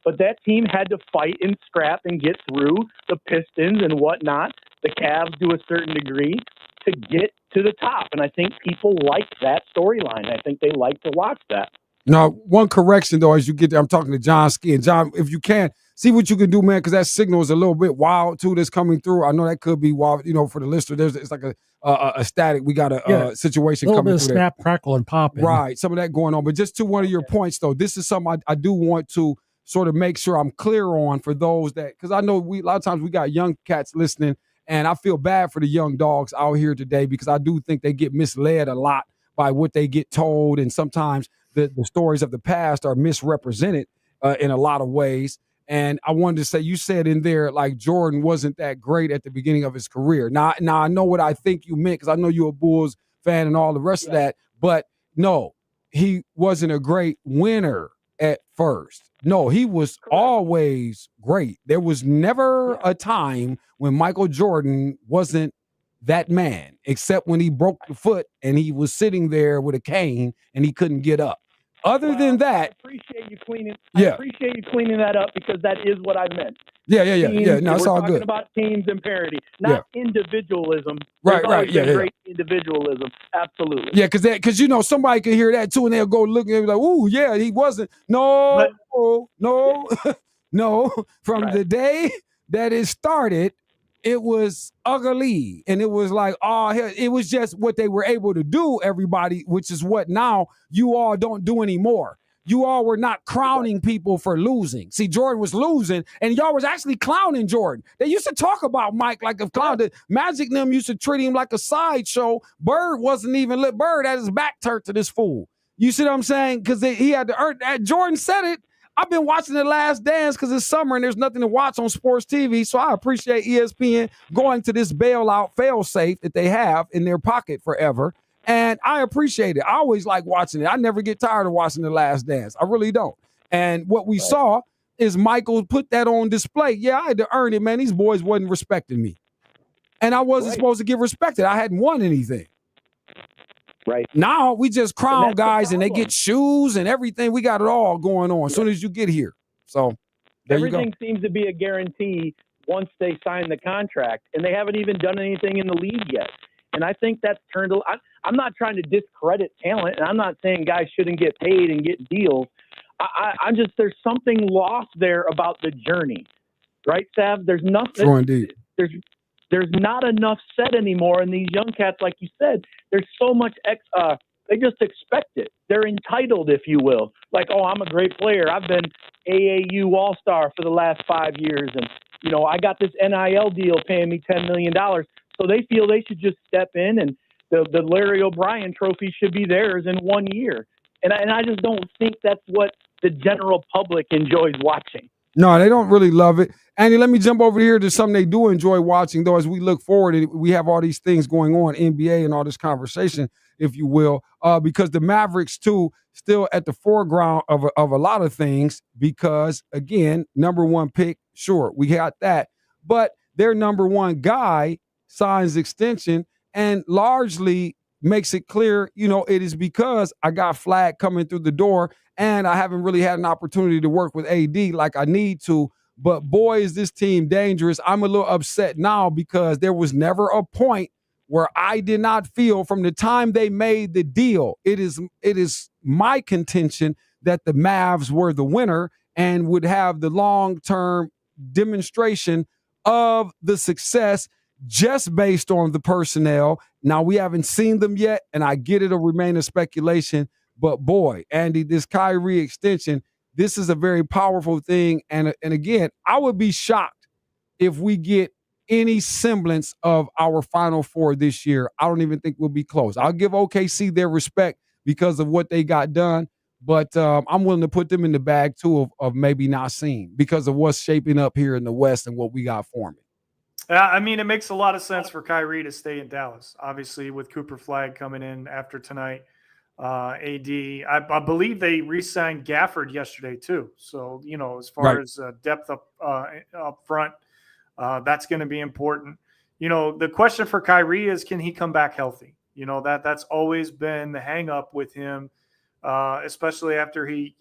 But that team had to fight and scrap and get through the Pistons and whatnot, the Cavs to a certain degree, to get to the top. And I think people like that storyline. I think they like to watch that. Now, one correction, though, as you get there, I'm talking to John Ski. And John, if you can, see what you can do, man, because that signal is a little bit wild, too, that's coming through. I know that could be wild, for the listener. It's like a static. We got a situation coming through. A little bit of snap, crackle, and popping. Right, some of that going on. But just to one of your points, though, this is something I do want to sort of make sure I'm clear on for those that, because I know a lot of times we got young cats listening, and I feel bad for the young dogs out here today because I do think they get misled a lot by what they get told, and sometimes the stories of the past are misrepresented in a lot of ways. And I wanted to say, you said in there, like, Jordan wasn't that great at the beginning of his career. Now I know what I think you meant because I know you're a Bulls fan and all the rest of that, but no, he wasn't a great winner at first. No, he was always great. There was never a time when Michael Jordan wasn't that man, except when he broke the foot and he was sitting there with a cane and he couldn't get up. Other than that, I appreciate you cleaning that up because that is what I meant. Yeah. No, it's all good. We're talking about teams and parity, not individualism. Right. Great individualism, absolutely. Yeah, because somebody could hear that too, and they'll go look and be like, "Ooh, yeah, he wasn't." No. From the day that it started, it was ugly, and it was like, it was just what they were able to do, everybody, which is what now you all don't do anymore. You all were not crowning people for losing. See, Jordan was losing, and y'all was actually clowning Jordan. They used to talk about Mike like a clown. Magic and them used to treat him like a sideshow. Bird wasn't even lit. Bird had his back turned to this fool. You see what I'm saying? Because he had to earn that. Jordan said it. I've been watching The Last Dance because it's summer and there's nothing to watch on sports TV. So I appreciate ESPN going to this bailout fail-safe that they have in their pocket forever. And I appreciate it. I always like watching it. I never get tired of watching The Last Dance. I really don't. And what we saw is Michael put that on display. Yeah, I had to earn it, man. These boys wasn't respecting me. And I wasn't supposed to get respected. I hadn't won anything. Right. Now we just crown guys and they get shoes and everything. We got it all going on as soon as you get here. So there you go. Everything seems to be a guarantee once they sign the contract, and they haven't even done anything in the league yet. And I think that's turned – I'm not trying to discredit talent, and I'm not saying guys shouldn't get paid and get deals. I'm just – there's something lost there about the journey. Right, Sav? There's nothing – True indeed. There's not enough said anymore, and these young cats, like you said, there's so much they just expect it. They're entitled, if you will. Like, I'm a great player. I've been AAU All-Star for the last 5 years, and, I got this NIL deal paying me $10 million. So they feel they should just step in, and the Larry O'Brien trophy should be theirs in 1 year. And I just don't think that's what the general public enjoys watching. No, they don't really love it. Andy, let me jump over here to something they do enjoy watching, though, as we look forward. We have all these things going on, NBA and all this conversation, if you will, because the Mavericks, too, still at the foreground of a lot of things because, again, number one pick, sure, we got that. But their number one guy signs extension and largely makes it clear, it is because I got Flagg coming through the door and I haven't really had an opportunity to work with AD like I need to. But boy, is this team dangerous. I'm a little upset now because there was never a point where I did not feel from the time they made the deal. It is my contention that the Mavs were the winner and would have the long-term demonstration of the success just based on the personnel. Now, we haven't seen them yet, and I get it'll remain a speculation, but boy, Andy, this Kyrie extension, this is a very powerful thing. And again, I would be shocked if we get any semblance of our Final Four this year. I don't even think we'll be close. I'll give OKC their respect because of what they got done, but I'm willing to put them in the bag, too, of maybe not seeing because of what's shaping up here in the West and what we got forming. I mean, it makes a lot of sense for Kyrie to stay in Dallas, obviously, with Cooper Flagg coming in after tonight. AD, I believe they re-signed Gafford yesterday, too. So, as far as depth up front, that's going to be important. The question for Kyrie is, can he come back healthy? That's always been the hang up with him, especially after he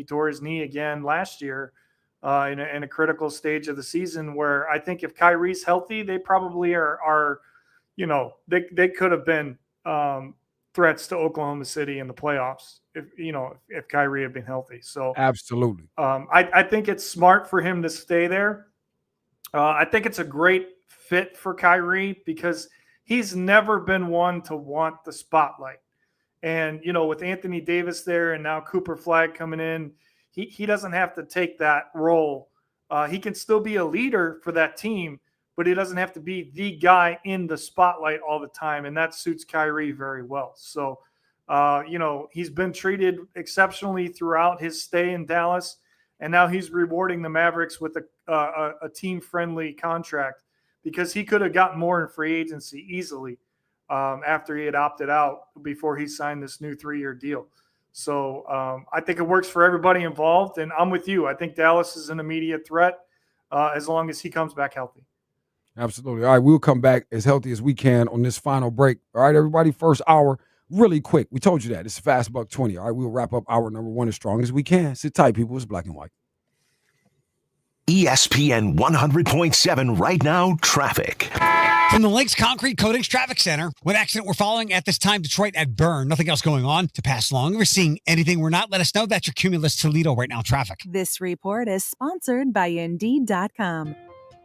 tore his knee again last year in a critical stage of the season, where I think if Kyrie's healthy, they probably are they could have been threats to Oklahoma City in the playoffs if Kyrie had been healthy. So absolutely. I think it's smart for him to stay there. I think it's a great fit for Kyrie because he's never been one to want the spotlight. And, with Anthony Davis there and now Cooper Flagg coming in, he doesn't have to take that role. He can still be a leader for that team, but he doesn't have to be the guy in the spotlight all the time. And that suits Kyrie very well. So, he's been treated exceptionally throughout his stay in Dallas. And now he's rewarding the Mavericks with a team-friendly contract because he could have gotten more in free agency easily after he had opted out before he signed this new 3-year deal. So I think it works for everybody involved, and I'm with you. I think Dallas is an immediate threat as long as he comes back healthy. Absolutely. All right, we'll come back as healthy as we can on this final break. All right, everybody, first hour, really quick. We told you that. It's a fast $1.20. All right, we'll wrap up hour number 1 as strong as we can. Sit tight, people. It's Black and White. ESPN 100.7 right now, traffic. From the Lakes Concrete Coatings Traffic Center, what accident we're following at this time, Detroit at Byrne. Nothing else going on to pass along. If we're seeing anything we're not, let us know. That's your Cumulus Toledo right now traffic. This report is sponsored by Indeed.com.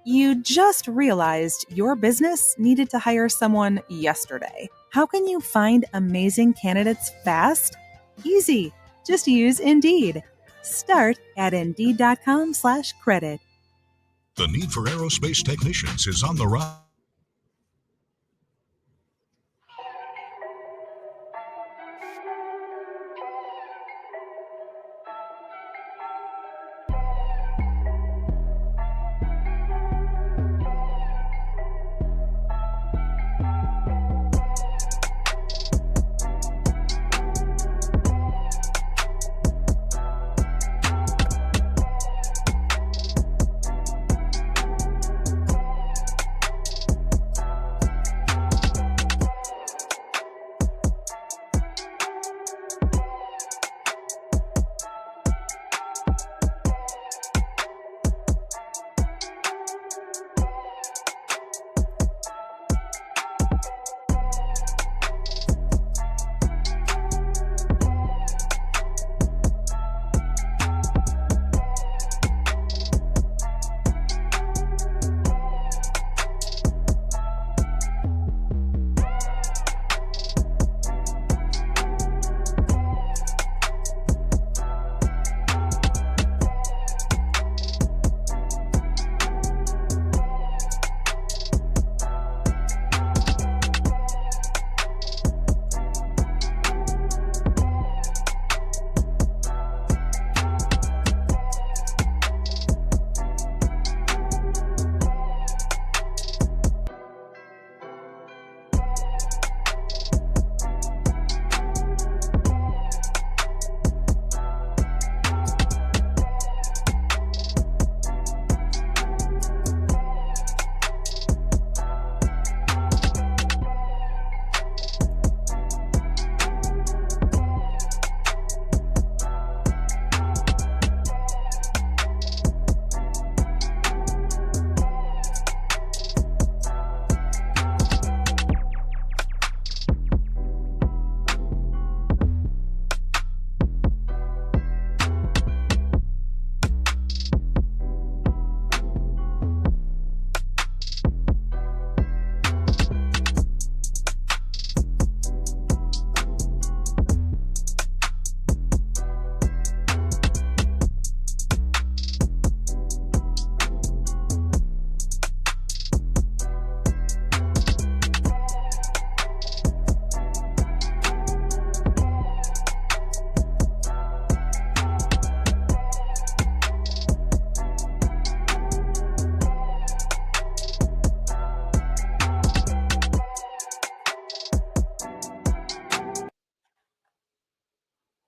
You just realized your business needed to hire someone yesterday. How can you find amazing candidates fast? Easy. Just use Indeed. Start at Indeed.com/credit. The need for aerospace technicians is on the rise.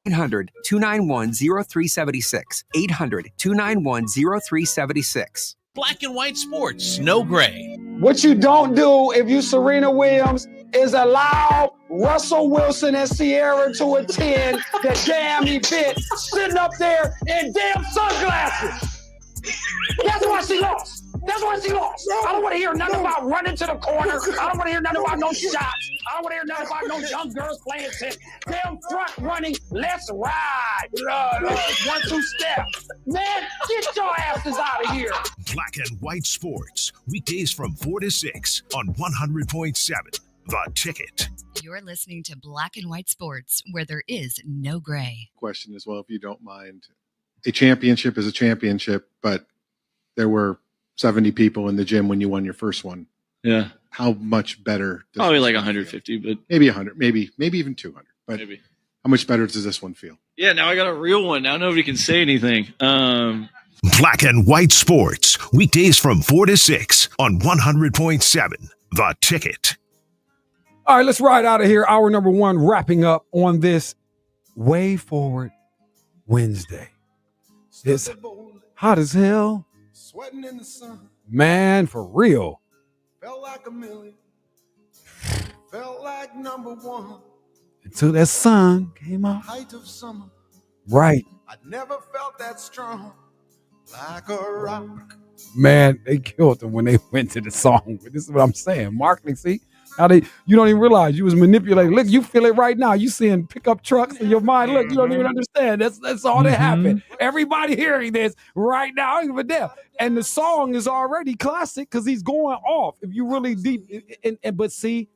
800-291-0376. 800-291-0376. Black and white sports, no gray. What you don't do if you Serena Williams is allow Russell Wilson and Sierra to attend the damn event sitting up there in damn sunglasses. That's why she lost. That's why she lost. I don't want to hear nothing about running to the corner. I don't want to hear nothing about no shots. I don't want to hear nothing about no young girls playing tennis. Damn front running. Let's ride. 1-2 step. Man, get your asses out of here. Black and white sports. Weekdays from 4 to 6 on 100.7. The Ticket. You're listening to Black and White Sports, where there is no gray. Question as well, if you don't mind. A championship is a championship, but there were 70 people in the gym when you won your first one. Yeah. How much better? Probably like 150, but maybe 100, maybe even 200. But maybe. How much better does this one feel? Yeah, now I got a real one. Now nobody can say anything. Black and white sports. Weekdays from 4 to 6 on 100.7. The Ticket. All right, let's ride out of here. Hour number 1 wrapping up on this Way Forward Wednesday. It's hot as hell. Sweating in the sun. Man, for real. Felt like a million. Felt like number one. Until that sun came out. Height of summer. Right. I never felt that strong. Like a rock. Man, they killed them when they went to the song. This is what I'm saying. Marketing, see? How you don't even realize you was manipulated. Look, you feel it right now. You seeing pickup trucks in your mind. Look, you don't even understand. That's all that happened. Everybody hearing this right now. I don't give a damn. And the song is already classic because he's going off. If you really deep, but see,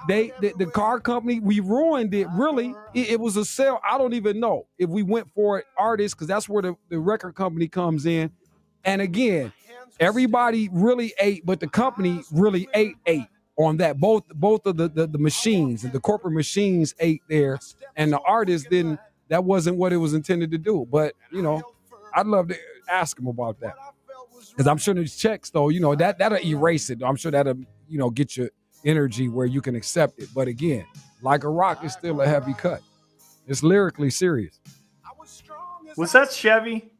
the car company, we ruined it. Really, it was a sale. I don't even know if we went for it, artists, because that's where the record company comes in. And again, everybody really ate, but the company really ate on that. Both of the machines and the corporate machines ate there, and the artist didn't. That wasn't what it was intended to do. But I'd love to ask him about that, because I'm sure there's checks though. That'll erase it. I'm sure that'll get your energy where you can accept it. But again, Like a Rock is still a heavy cut. It's lyrically serious. Was that Chevy?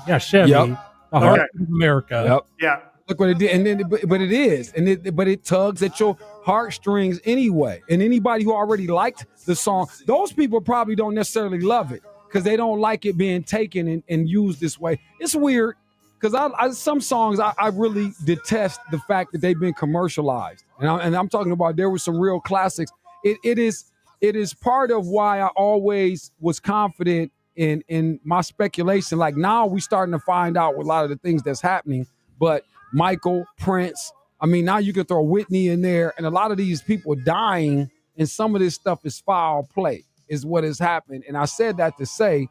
Yeah, Chevy. Yep. The heart of America. Yep. Yeah. Look what it did, and then, but it is, but it tugs at your heartstrings anyway. And anybody who already liked the song, those people probably don't necessarily love it because they don't like it being taken and used this way. It's weird because some songs I really detest the fact that they've been commercialized, and I'm talking about there were some real classics. It is part of why I always was confident in my speculation. Like now we starting to find out with a lot of the things that's happening, but Michael, Prince, now you can throw Whitney in there, and a lot of these people dying, and some of this stuff is foul play, is what has happened. And I said that to say,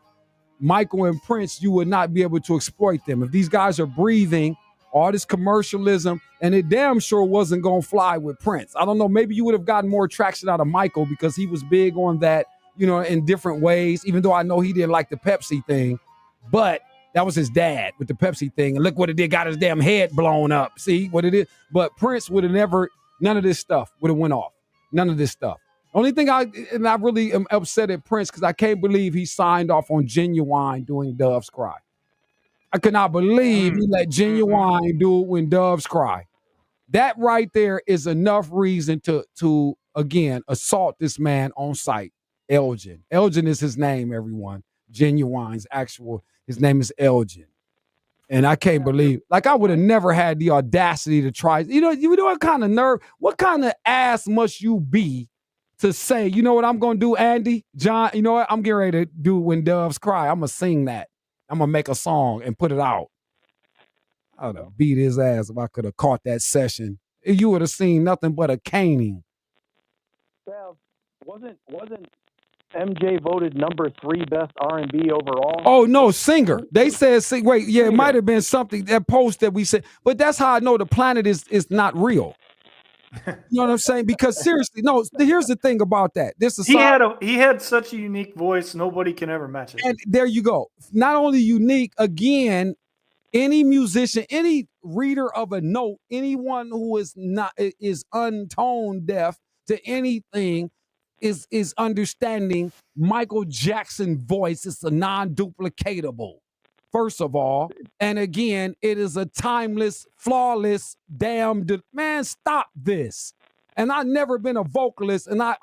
Michael and Prince, you would not be able to exploit them. If these guys are breathing all this commercialism, and it damn sure wasn't going to fly with Prince. I don't know, maybe you would have gotten more traction out of Michael because he was big on that, in different ways, even though I know he didn't like the Pepsi thing, but that was his dad with the Pepsi thing. And look what it did, got his damn head blown up. See what it is? But Prince would have never, none of this stuff would have went off. None of this stuff. Only thing I really am upset at Prince because I can't believe he signed off on Genuine doing Doves Cry. I could not believe he let Genuine do it when Doves Cry. That right there is enough reason to again, assault this man on sight. Elgin. Elgin is his name, everyone. Genuine's his name is Elgin. And I can't believe, I would have never had the audacity to try. You know what kind of nerve, what kind of ass must you be to say, you know what I'm going to do, Andy? John, you know what? I'm getting ready to do When Doves Cry. I'm going to sing that. I'm going to make a song and put it out. I would have beat his ass if I could have caught that session. You would have seen nothing but a caning. Well, wasn't MJ voted number 3 best R&B overall? Oh, no, singer. They said, wait, yeah, it might have been something, that post that we said, but that's how I know the planet is not real. You know what I'm saying? Because seriously, no, here's the thing about that. He had such a unique voice, nobody can ever match it. And there you go. Not only unique, again, any musician, any reader of a note, anyone who is untoned deaf to anything, is understanding Michael Jackson's voice. It's a non-duplicatable, first of all. And again, it is a timeless, flawless, man, stop this. And I've never been a vocalist, and I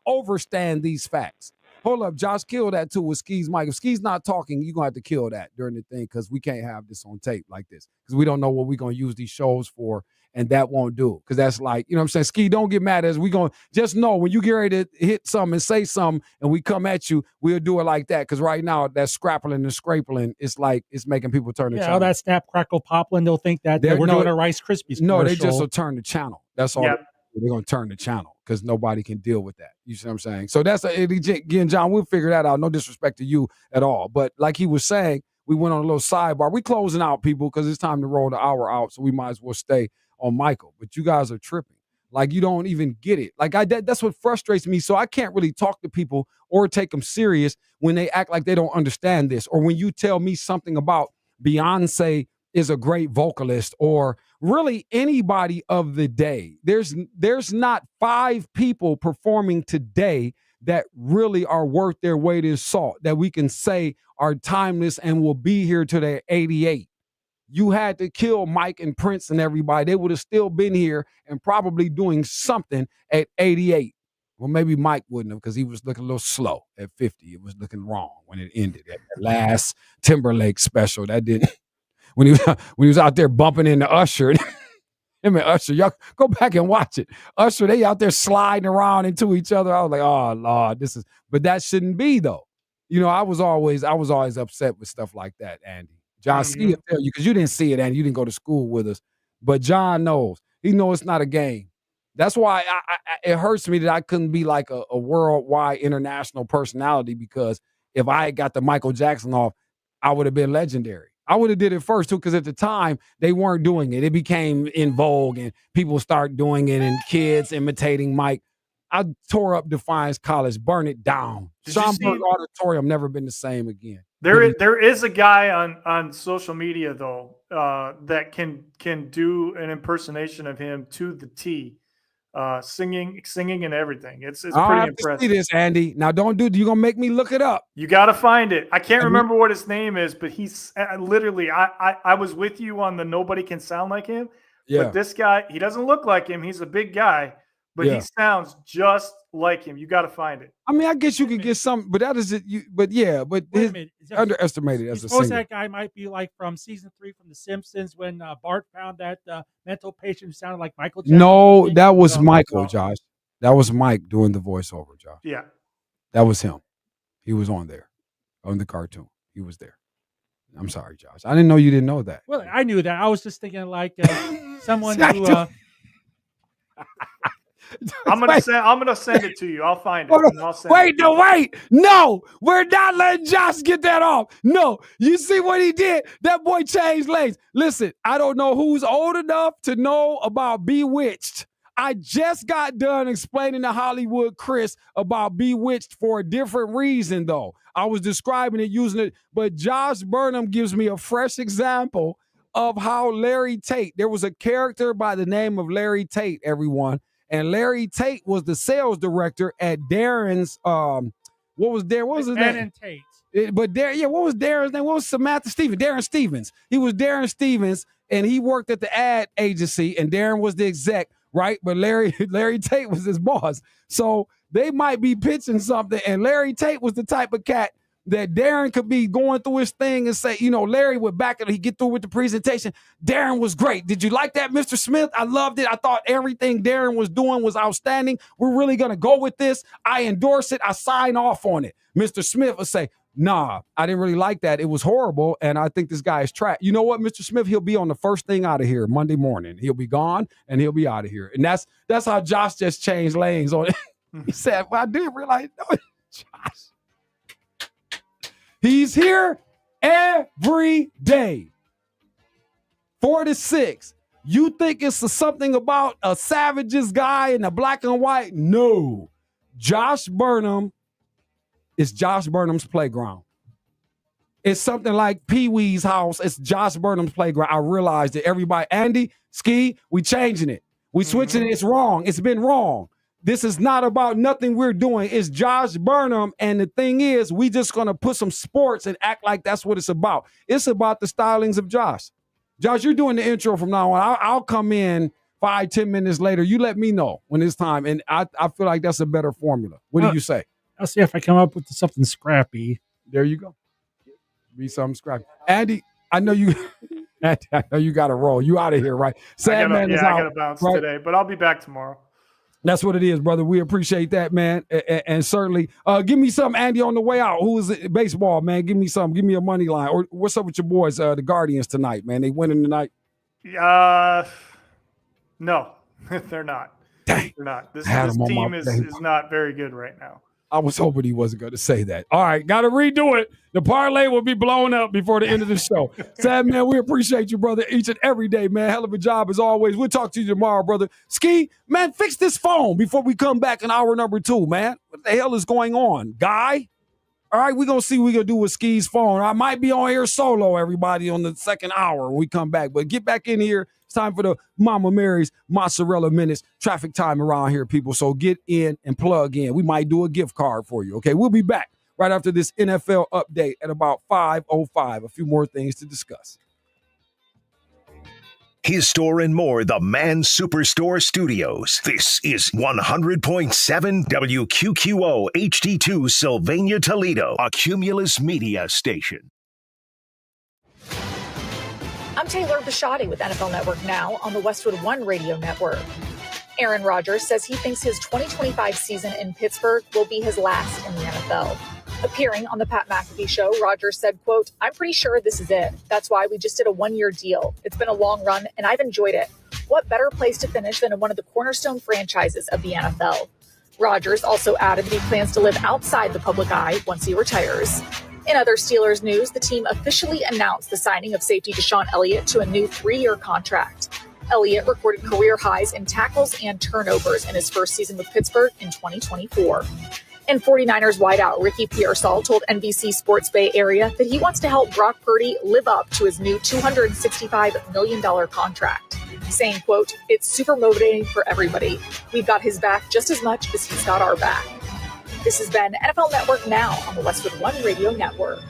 overstand these facts. Hold up, Josh, kill that too with Ski's mic. If Ski's not talking, you're going to have to kill that during the thing because we can't have this on tape like this because we don't know what we're going to use these shows for, and that won't do it because that's like, you know what I'm saying? Ski, don't get mad at us. We going to just know when you get ready to hit something and say something and we come at you, we'll do it like that because right now that scrappling and scrapling, it's like it's making people turn the channel. All that snap, crackle, popping, they'll think that we're doing a Rice Krispies commercial. No, they just will turn the channel. That's all. Yep. They're going to turn the channel because nobody can deal with that. You see what I'm saying? So that's again, John, we'll figure that out. No disrespect to you at all. But like he was saying, we went on a little sidebar. We closing out, people, because it's time to roll the hour out. So we might as well stay on Michael. But you guys are tripping. Like, you don't even get it. Like, that's what frustrates me. So I can't really talk to people or take them serious when they act like they don't understand this. Or when you tell me something about Beyonce is a great vocalist or really anybody of the day. There's not 5 people performing today that really are worth their weight in salt that we can say are timeless and will be here till they're 88. You had to kill Mike and Prince and everybody. They would have still been here and probably doing something at 88. Well, maybe Mike wouldn't have because he was looking a little slow at 50. It was looking wrong when it ended. That last Timberlake special, that didn't. When he was out there bumping into Usher, him and Usher, y'all go back and watch it. Usher, they out there sliding around into each other. I was like, oh Lord, but that shouldn't be though. You know, I was always upset with stuff like that, Andy. John Ski will tell you because you didn't see it, Andy. You didn't go to school with us, but John knows. He knows it's not a game. That's why it hurts me that I couldn't be like a worldwide international personality because if I had got the Michael Jackson off, I would have been legendary. I would have did it first, too, because at the time, they weren't doing it. It became in vogue, and people start doing it, and kids imitating Mike. I tore up Defiance College, burn it down. Schomburg Auditorium, never been the same again. There is a guy on social media, though, that can do an impersonation of him to the T. Singing and everything. It's pretty impressive. See this, Andy. Now you're gonna make me look it up. You got to find it. I can't remember what his name is, but he's literally. I was with you on the nobody can sound like him. Yeah. But this guy, he doesn't look like him. He's a big guy, but he sounds just like him. You got to find it. I mean, I guess you could get some, but that is it. But underestimated as a singer. That guy might be like from season 3 from The Simpsons when Bart found that mental patient who sounded like Michael Jackson. No, that was Michael, Josh. That was Mike doing the voiceover, Josh. Yeah, that was him. He was on there, on the cartoon. He was there. I'm sorry, Josh. I didn't know you didn't know that. Well, I knew that. I was just thinking like someone who. I'm gonna send it to you. I'll find it. Wait! No, we're not letting Josh get that off. No, you see what he did? That boy changed lanes. Listen, I don't know who's old enough to know about Bewitched. I just got done explaining to Hollywood Chris about Bewitched for a different reason, though. I was describing it, using it, but Josh Burnham gives me a fresh example of how Larry Tate. There was a character by the name of Larry Tate, everyone. And Larry Tate was the sales director at Darren's. What was his name? Tate. What was Darren's name? What was Samantha Stevens? Darren Stevens. He was Darren Stevens, and he worked at the ad agency, and Darren was the exec, right? But Larry Tate was his boss. So they might be pitching something, and Larry Tate was the type of cat that Darren could be going through his thing and say, you know, Larry would back it. He'd get through with the presentation. Darren was great. Did you like that, Mr. Smith? I loved it. I thought everything Darren was doing was outstanding. We're really going to go with this. I endorse it. I sign off on it. Mr. Smith would say, nah, I didn't really like that. It was horrible, and I think this guy is trash. You know what, Mr. Smith? He'll be on the first thing out of here Monday morning. He'll be gone, and he'll be out of here. And that's how Josh just changed lanes on it. He said, well, I didn't realize. No, Josh. He's here every day. 4 to 6. You think it's something about a Savages guy in the black and white? No. Josh Burnham is Josh Burnham's playground. It's something like Pee-wee's house. It's Josh Burnham's playground. I realized that everybody, Andy, Ski, we changing it. We switching it. It's wrong. It's been wrong. This is not about nothing we're doing. It's Josh Burnham. And the thing is, we just going to put some sports and act like that's what it's about. It's about the stylings of Josh. Josh, you're doing the intro from now on. I'll come in 5-10 minutes later. You let me know when it's time. And I feel like that's a better formula. What do you say? I'll see if I come up with something scrappy. There you go. Be something scrappy. Andy, I know you got to roll. You out of here, right? Sandman is out. I got to bounce right? today, but I'll be back tomorrow. That's what it is, brother. We appreciate that, man. And certainly, give me some, Andy, on the way out. Who is it? Baseball, man? Give me some. Give me a money line. Or what's up with your boys, the Guardians tonight, man? They winning tonight? No, they're not. Dang. They're not. This team is not very good right now. I was hoping he wasn't going to say that. All right, got to redo it. The parlay will be blown up before the end of the show. Sad, man, we appreciate you, brother, each and every day, man. Hell of a job as always. We'll talk to you tomorrow, brother. Ski, man, fix this phone before we come back in hour number 2, man. What the hell is going on, guy? All right, we're going to see what we're going to do with Ski's phone. I might be on here solo, everybody, on the second hour when we come back. But get back in here. It's time for the Mama Mary's Mozzarella Minutes. Traffic time around here, people. So get in and plug in. We might do a gift card for you, okay? We'll be back right after this NFL update at about 5:05. A few more things to discuss. His Store and More, the Man Superstore Studios. This is 100.7 WQQO HD2 Sylvania, Toledo, a Cumulus media station. I'm Taylor Bisciotti with NFL Network Now on the Westwood One Radio Network. Aaron Rodgers says he thinks his 2025 season in Pittsburgh will be his last in the NFL. Appearing on the Pat McAfee Show, Rodgers said, quote, "I'm pretty sure this is it. That's why we just did a one-year deal. It's been a long run, and I've enjoyed it. What better place to finish than in one of the cornerstone franchises of the NFL?" Rodgers also added that he plans to live outside the public eye once he retires. In other Steelers news, the team officially announced the signing of safety Deshaun Elliott to a new 3-year contract. Elliott recorded career highs in tackles and turnovers in his first season with Pittsburgh in 2024. And 49ers wideout Ricky Pearsall told NBC Sports Bay Area that he wants to help Brock Purdy live up to his new $265 million contract, saying, quote, "It's super motivating for everybody. We've got his back just as much as he's got our back." This has been NFL Network Now on the Westwood One Radio Network.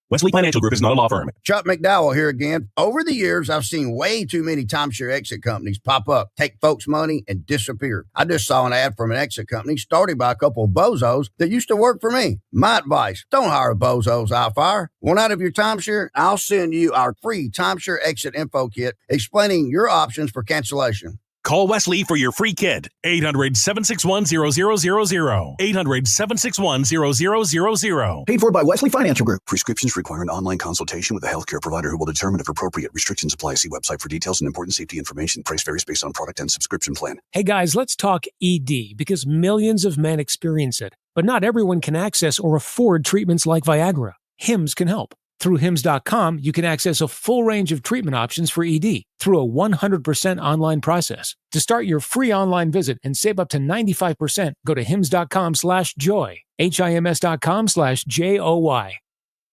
Wesley Financial Group is not a law firm. Chuck McDowell here again. Over the years, I've seen way too many timeshare exit companies pop up, take folks' money, and disappear. I just saw an ad from an exit company started by a couple of bozos that used to work for me. My advice, don't hire bozos I'll fire. Want out of your timeshare? I'll send you our free timeshare exit info kit explaining your options for cancellation. Call Wesley for your free kit. 800-761-0000. 800-761-0000. Paid for by Wesley Financial Group. Prescriptions require an online consultation with a healthcare provider who will determine if appropriate. Restrictions apply. See website for details and important safety information. Price varies based on product and subscription plan. Hey guys, let's talk ED because millions of men experience it. But not everyone can access or afford treatments like Viagra. Hims can help. Through Hims.com, you can access a full range of treatment options for ED through a 100% online process. To start your free online visit and save up to 95%, go to Hims.com/joy. HIMS.com/JOY.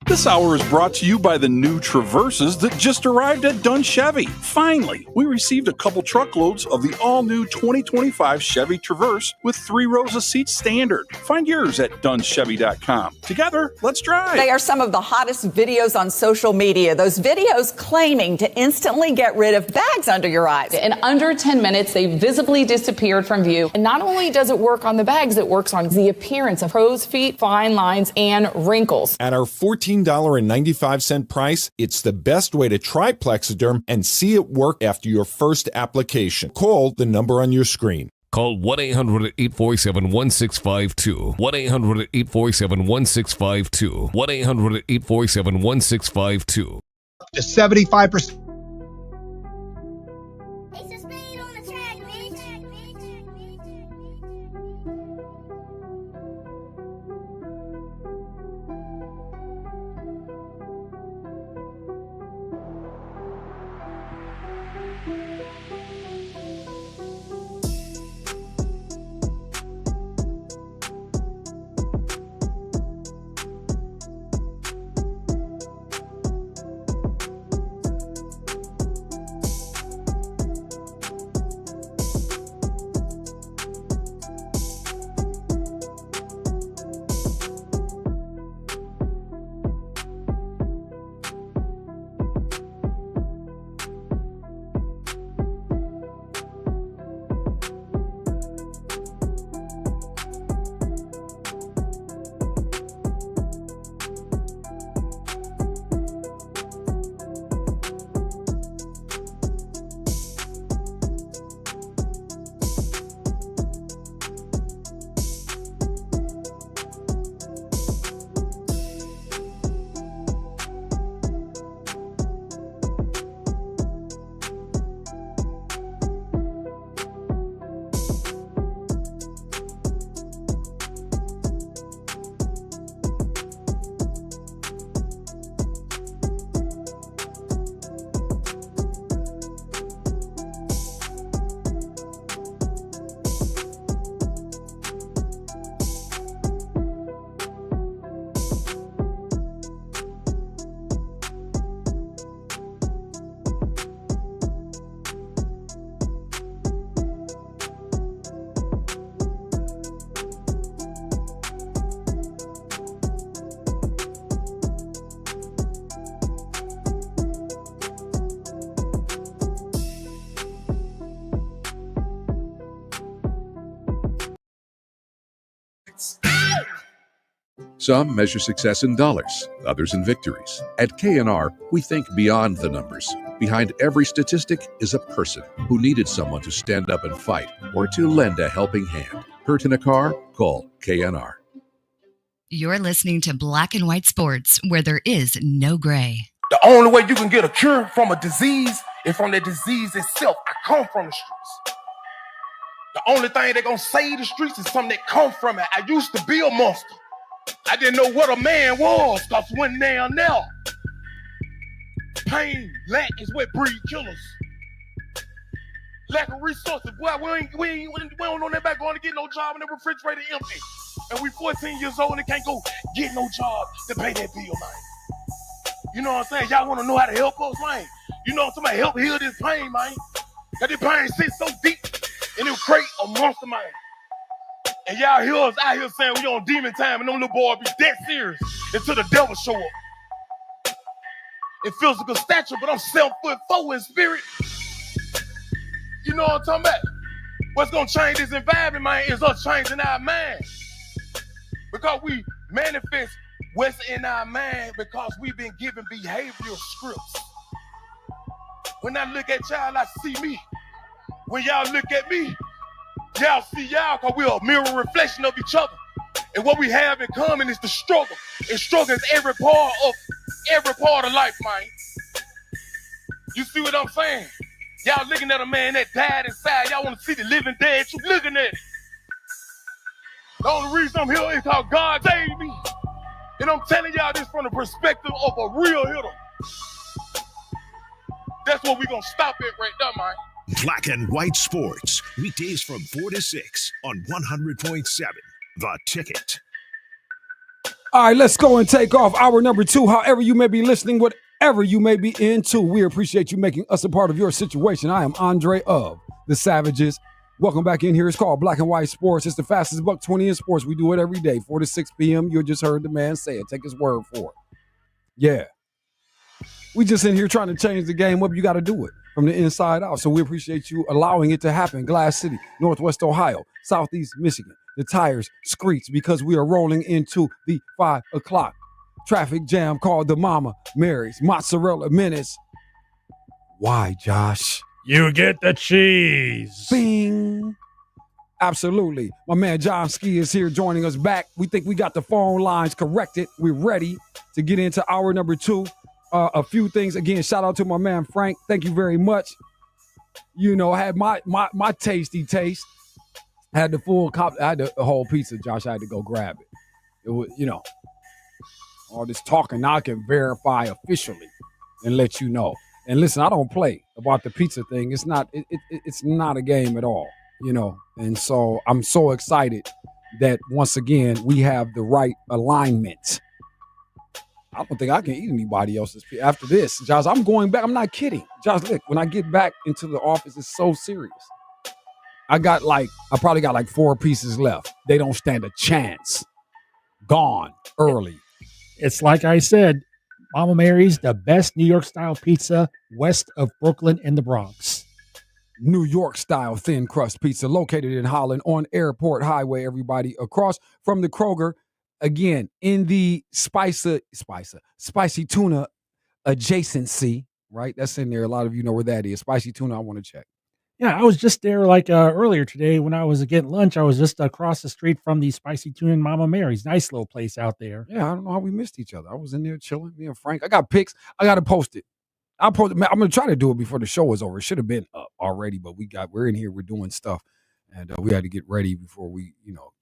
This hour is brought to you by the new Traverses that just arrived at Dunn Chevy. Finally, we received a couple truckloads of the all-new 2025 Chevy Traverse with 3 rows of seats standard. Find yours at DunnChevy.com. Together, let's drive. They are some of the hottest videos on social media. Those videos claiming to instantly get rid of bags under your eyes. In under 10 minutes, they visibly disappeared from view. And not only does it work on the bags, it works on the appearance of crow's feet, fine lines, and wrinkles. At our $14.95 price, it's the best way to try Plexiderm and see it work after your first application. Call the number on your screen. Call 1-800-847-1652. 1-800-847-1652. 1-800-847-1652. To 75%. pockets. Some measure success in dollars, others in victories. At K&R, we think beyond the numbers. Behind every statistic is a person who needed someone to stand up and fight or to lend a helping hand. Hurt in a car? Call K&R. You're listening to Black and White Sports, where there is no gray. The only way you can get a cure from a disease is from the disease itself. I come from the streets. The only thing that's going to save the streets is something that come from it. I used to be a monster. I didn't know what a man was, because when down there, pain, lack is what breed killers. Lack of resources. Boy, we don't know that back going to get no job and the refrigerator empty. And we 14 years old and can't go get no job to pay that bill, man. You know what I'm saying? Y'all want to know how to help us, man? You know what I'm saying? Help heal this pain, man. That this pain sits so deep and it'll create a monster, man. And y'all hear us out here saying we on demon time and them little boys be that serious until the devil show up. In physical stature, but I'm 7'4" in spirit. You know what I'm talking about? What's gonna change this environment, man, is us changing our mind. Because we manifest what's in our mind because we've been given behavioral scripts. When I look at y'all, I see me. When y'all look at me, y'all see y'all, because we're a mirror reflection of each other. And what we have in common is the struggle. And struggle is every part of life, man. You see what I'm saying? Y'all looking at a man that died inside. Y'all want to see the living dead. You looking at it. The only reason I'm here is because God saved me. And I'm telling y'all this from the perspective of a real hitter. That's what we're going to stop at right there, man. Black and White Sports, weekdays from 4 to 6 on 100.7 The Ticket. All right, let's go and take off hour number 2. However you may be listening, whatever you may be into, we appreciate you making us a part of your situation. I am Andre of the Savages. Welcome back in here. It's called Black and White Sports. It's the fastest $1.20 in sports. We do it every day, 4 to 6 p.m. You just heard the man say it. Take his word for it. Yeah. We just in here trying to change the game up. You got to do it from the inside out. So we appreciate you allowing it to happen. Glass City, Northwest Ohio, Southeast Michigan. The tires screech because we are rolling into the 5 o'clock traffic jam called the Mama Mary's Mozzarella Minutes. Why, Josh? You get the cheese. Bing. Absolutely. My man John Ski is here joining us back. We think we got the phone lines corrected. We're ready to get into hour number 2. A few things. Again, shout out to my man Frank. Thank you very much. You know, I had my tasty taste. I had the full cop. I had the whole pizza, Josh. I had to go grab it. It was, you know, all this talking. Now I can verify officially and let you know. And listen, I don't play about the pizza thing. It's not. It's not a game at all. You know. And so I'm so excited that once again we have the right alignment. I don't think I can eat anybody else's pizza after this, Josh. I'm going back. I'm not kidding, Josh. Look, when I get back into the office, it's so serious. I probably got like 4 pieces left. They don't stand a chance. Gone early. It's like I said, Mama Mary's, the best New York style pizza west of Brooklyn in the Bronx. New York style thin crust pizza located in Holland on Airport Highway, everybody, across from the Kroger. Again, in the spicy tuna adjacency, right? That's in there. A lot of you know where that is. Spicy tuna, I want to check. Yeah, I was just there earlier today when I was getting lunch. I was just across the street from the Spicy Tuna and Mama Mary's. Nice little place out there. Yeah, I don't know how we missed each other. I was in there chilling, me and Frank. I got pics. I got to post it. I'm going to try to do it before the show is over. It should have been up already, but we're in here. We're doing stuff, and we had to get ready before we,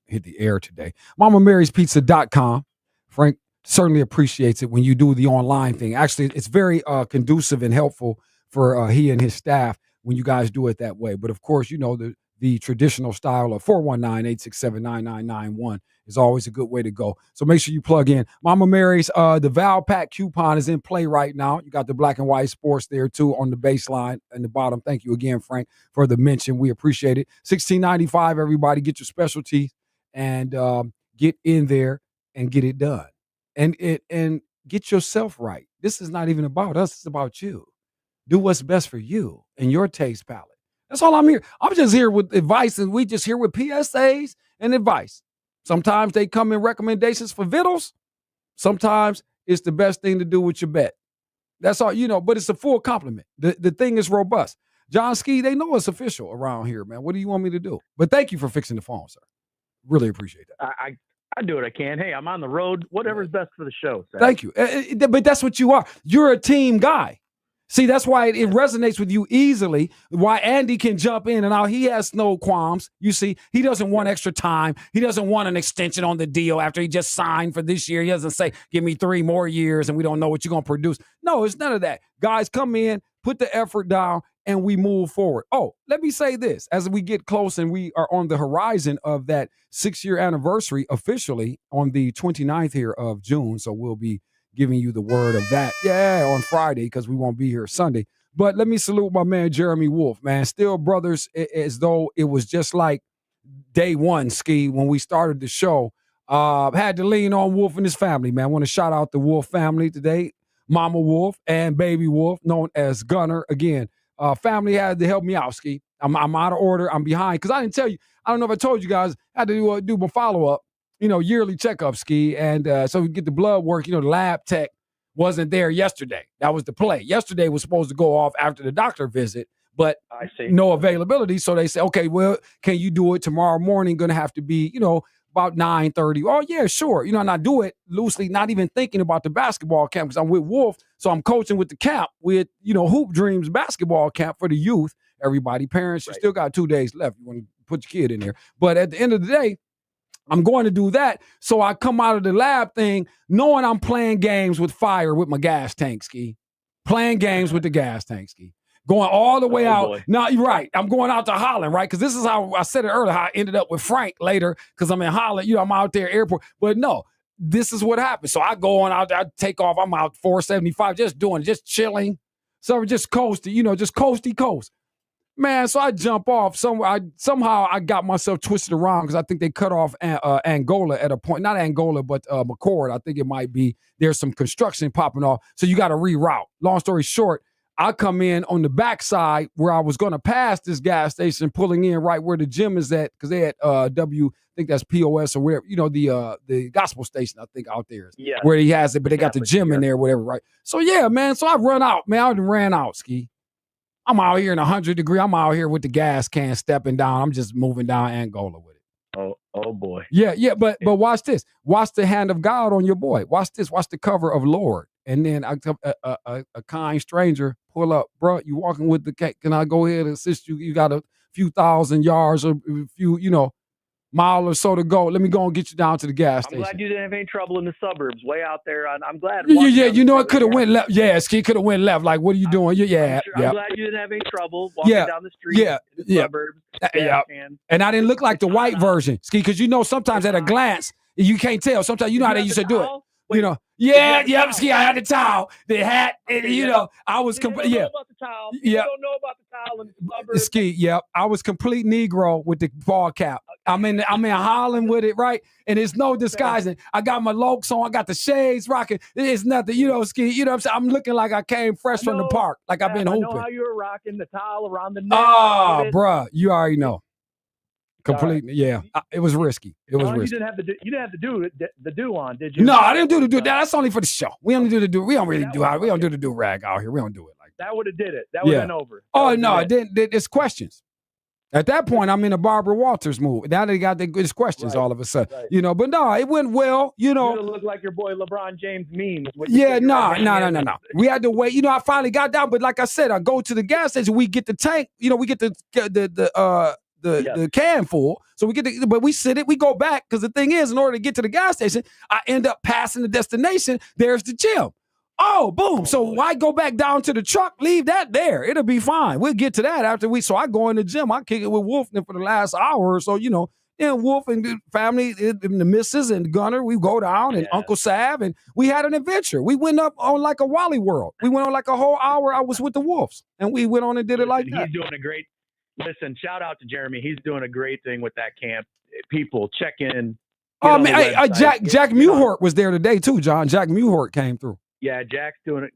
hit the air today. MamaMarysPizza.com. Frank certainly appreciates it when you do the online thing. Actually, it's very conducive and helpful for he and his staff when you guys do it that way. But of course, the traditional style of 419-867-9991 is always a good way to go. So make sure you plug in. Mama Mary's, the Val Pack coupon is in play right now. You got the Black and White Sports there too on the baseline and the bottom. Thank you again, Frank, for the mention. We appreciate it. $16.95, everybody. Get your specialty and get in there and get it done. And get yourself right. This is not even about us. It's about you. Do what's best for you and your taste palette. That's all I'm here. I'm just here with advice, and we just here with PSAs and advice. Sometimes they come in recommendations for vittles. Sometimes it's the best thing to do with your bet. That's all, but it's a full compliment. The thing is robust. John Ski, they know it's official around here, man. What do you want me to do? But thank you for fixing the phone, sir. Really appreciate that. I do what I can. Hey, I'm on the road. Whatever's best for the show. Seth. Thank you. But that's what you are. You're a team guy. See, that's why it resonates with you easily, why Andy can jump in and out. He has no qualms. You see, he doesn't want extra time. He doesn't want an extension on the deal after he just signed for this year. He doesn't say, give me 3 more years and we don't know what you're going to produce. No, it's none of that. Guys come in, put the effort down, and we move forward. Oh, let me say this. As we get close and we are on the horizon of that 6-year anniversary officially on the 29th here of June, so we'll be giving you the word of that, on Friday, because we won't be here Sunday. But let me salute my man, Jeremy Wolf, man. Still brothers, as though it was just like day one, Ski, when we started the show. Had to lean on Wolf and his family, man. I want to shout out the Wolf family today, Mama Wolf and Baby Wolf, known as Gunner. Again, family had to help me out, Ski. I'm out of order. I'm behind, because I didn't tell you. I don't know if I told you guys, I had to do my follow-up. Yearly checkup, Ski. And so we get the blood work. The lab tech wasn't there yesterday. That was the play. Yesterday was supposed to go off after the doctor visit, but no availability. So they say, okay, well, can you do it tomorrow morning? Going to have to be, about 9:30. Oh, yeah, sure. And I do it loosely, not even thinking about the basketball camp, because I'm with Wolf. So I'm coaching with the camp with, Hoop Dreams basketball camp for the youth. Everybody, parents, you still got 2 days left. You want to put your kid in there. But at the end of the day, I'm going to do that. So I come out of the lab thing knowing I'm playing games with fire with my gas tank, Ski. Playing games with the gas tank, Ski. Going all the way out. Boy. Now, you're right. I'm going out to Holland, right? Because this is how I said it earlier, how I ended up with Frank later, because I'm in Holland. I'm out there airport. But no, this is what happened. So I go on out there, I take off. I'm out 475, just chilling. So just coasting, just coasty coast. Man, so I jump off somewhere. Somehow I got myself twisted around, because I think they cut off Angola at a point. Not Angola, but McCord. I think it might be. There's some construction popping off, so you got to reroute. Long story short, I come in on the backside where I was going to pass this gas station, pulling in right where the gym is at, because they had I think that's POS or whatever, the gospel station, I think, out there, where he has it, but they got the gym in there, whatever, right? So yeah, man. So I run out, man. I ran out, Ski. I'm out here in 100 degree. I'm out here with the gas can stepping down. I'm just moving down Angola with it. Oh boy. Yeah. But watch this. Watch the hand of God on your boy. Watch this. Watch the cover of Lord. And then a kind stranger pull up, bro. You walking with the cake? Can I go ahead and assist you? You got a few thousand yards or a few, mile or so to go. Let me go and get you down to the gas station. I'm glad you didn't have any trouble in the suburbs, way out there. I'm glad. Yeah. It could have went left. Yeah, Ski could have went left. Like, what are you doing? I'm glad you didn't have any trouble walking down the street. In the suburbs. And I didn't look like the white version, Ski, because sometimes at a glance you can't tell. Sometimes how they used to do it. Ski. I had the towel, the hat, and I was You don't know about the towel. You don't know about the towel in the suburbs. Ski. I was complete Negro with the ball cap. I'm in Holland with it, right? And it's no disguising. I got my Lokes on. I got the shades rocking. It's nothing, Ski. You know what I'm saying? I'm looking like I came fresh from the park, like I've been hooping. I know how you were rocking the towel around the neck. Oh, bruh, you already know. Completely, it was risky. It was risky. You didn't have to do the do on, did you? No, I didn't do the do. That's only for the show. We don't do the do. We don't really do. We don't do the do rag out here. We don't do it like that. That would have did it. That would have been over. Oh no, it didn't. It's questions. At that point, I'm in a Barbara Walters move. Now they got the good questions all of a sudden. Right. But no, it went well. You look like your boy LeBron James memes. No. We had to wait. I finally got down, but like I said, I go to the gas station. We get the tank. We get the can full. So but we sit it, we go back, because the thing is, in order to get to the gas station, I end up passing the destination. There's the gym. Oh, boom. So why go back down to the truck? Leave that there. It'll be fine. We'll get to that after so I go in the gym. I kick it with Wolf for the last hour or so, Wolf and the family, and the missus and Gunner, we go down, and Uncle Sav, and we had an adventure. We went up on like a Wally World. We went on like a whole hour. I was with the Wolves, and we went on and did it like that. He's doing a great. Listen, shout out to Jeremy. He's doing a great thing with that camp. People check in. Jack Muhort was there today too, John. Jack Muhort came through. Yeah, Jack's doing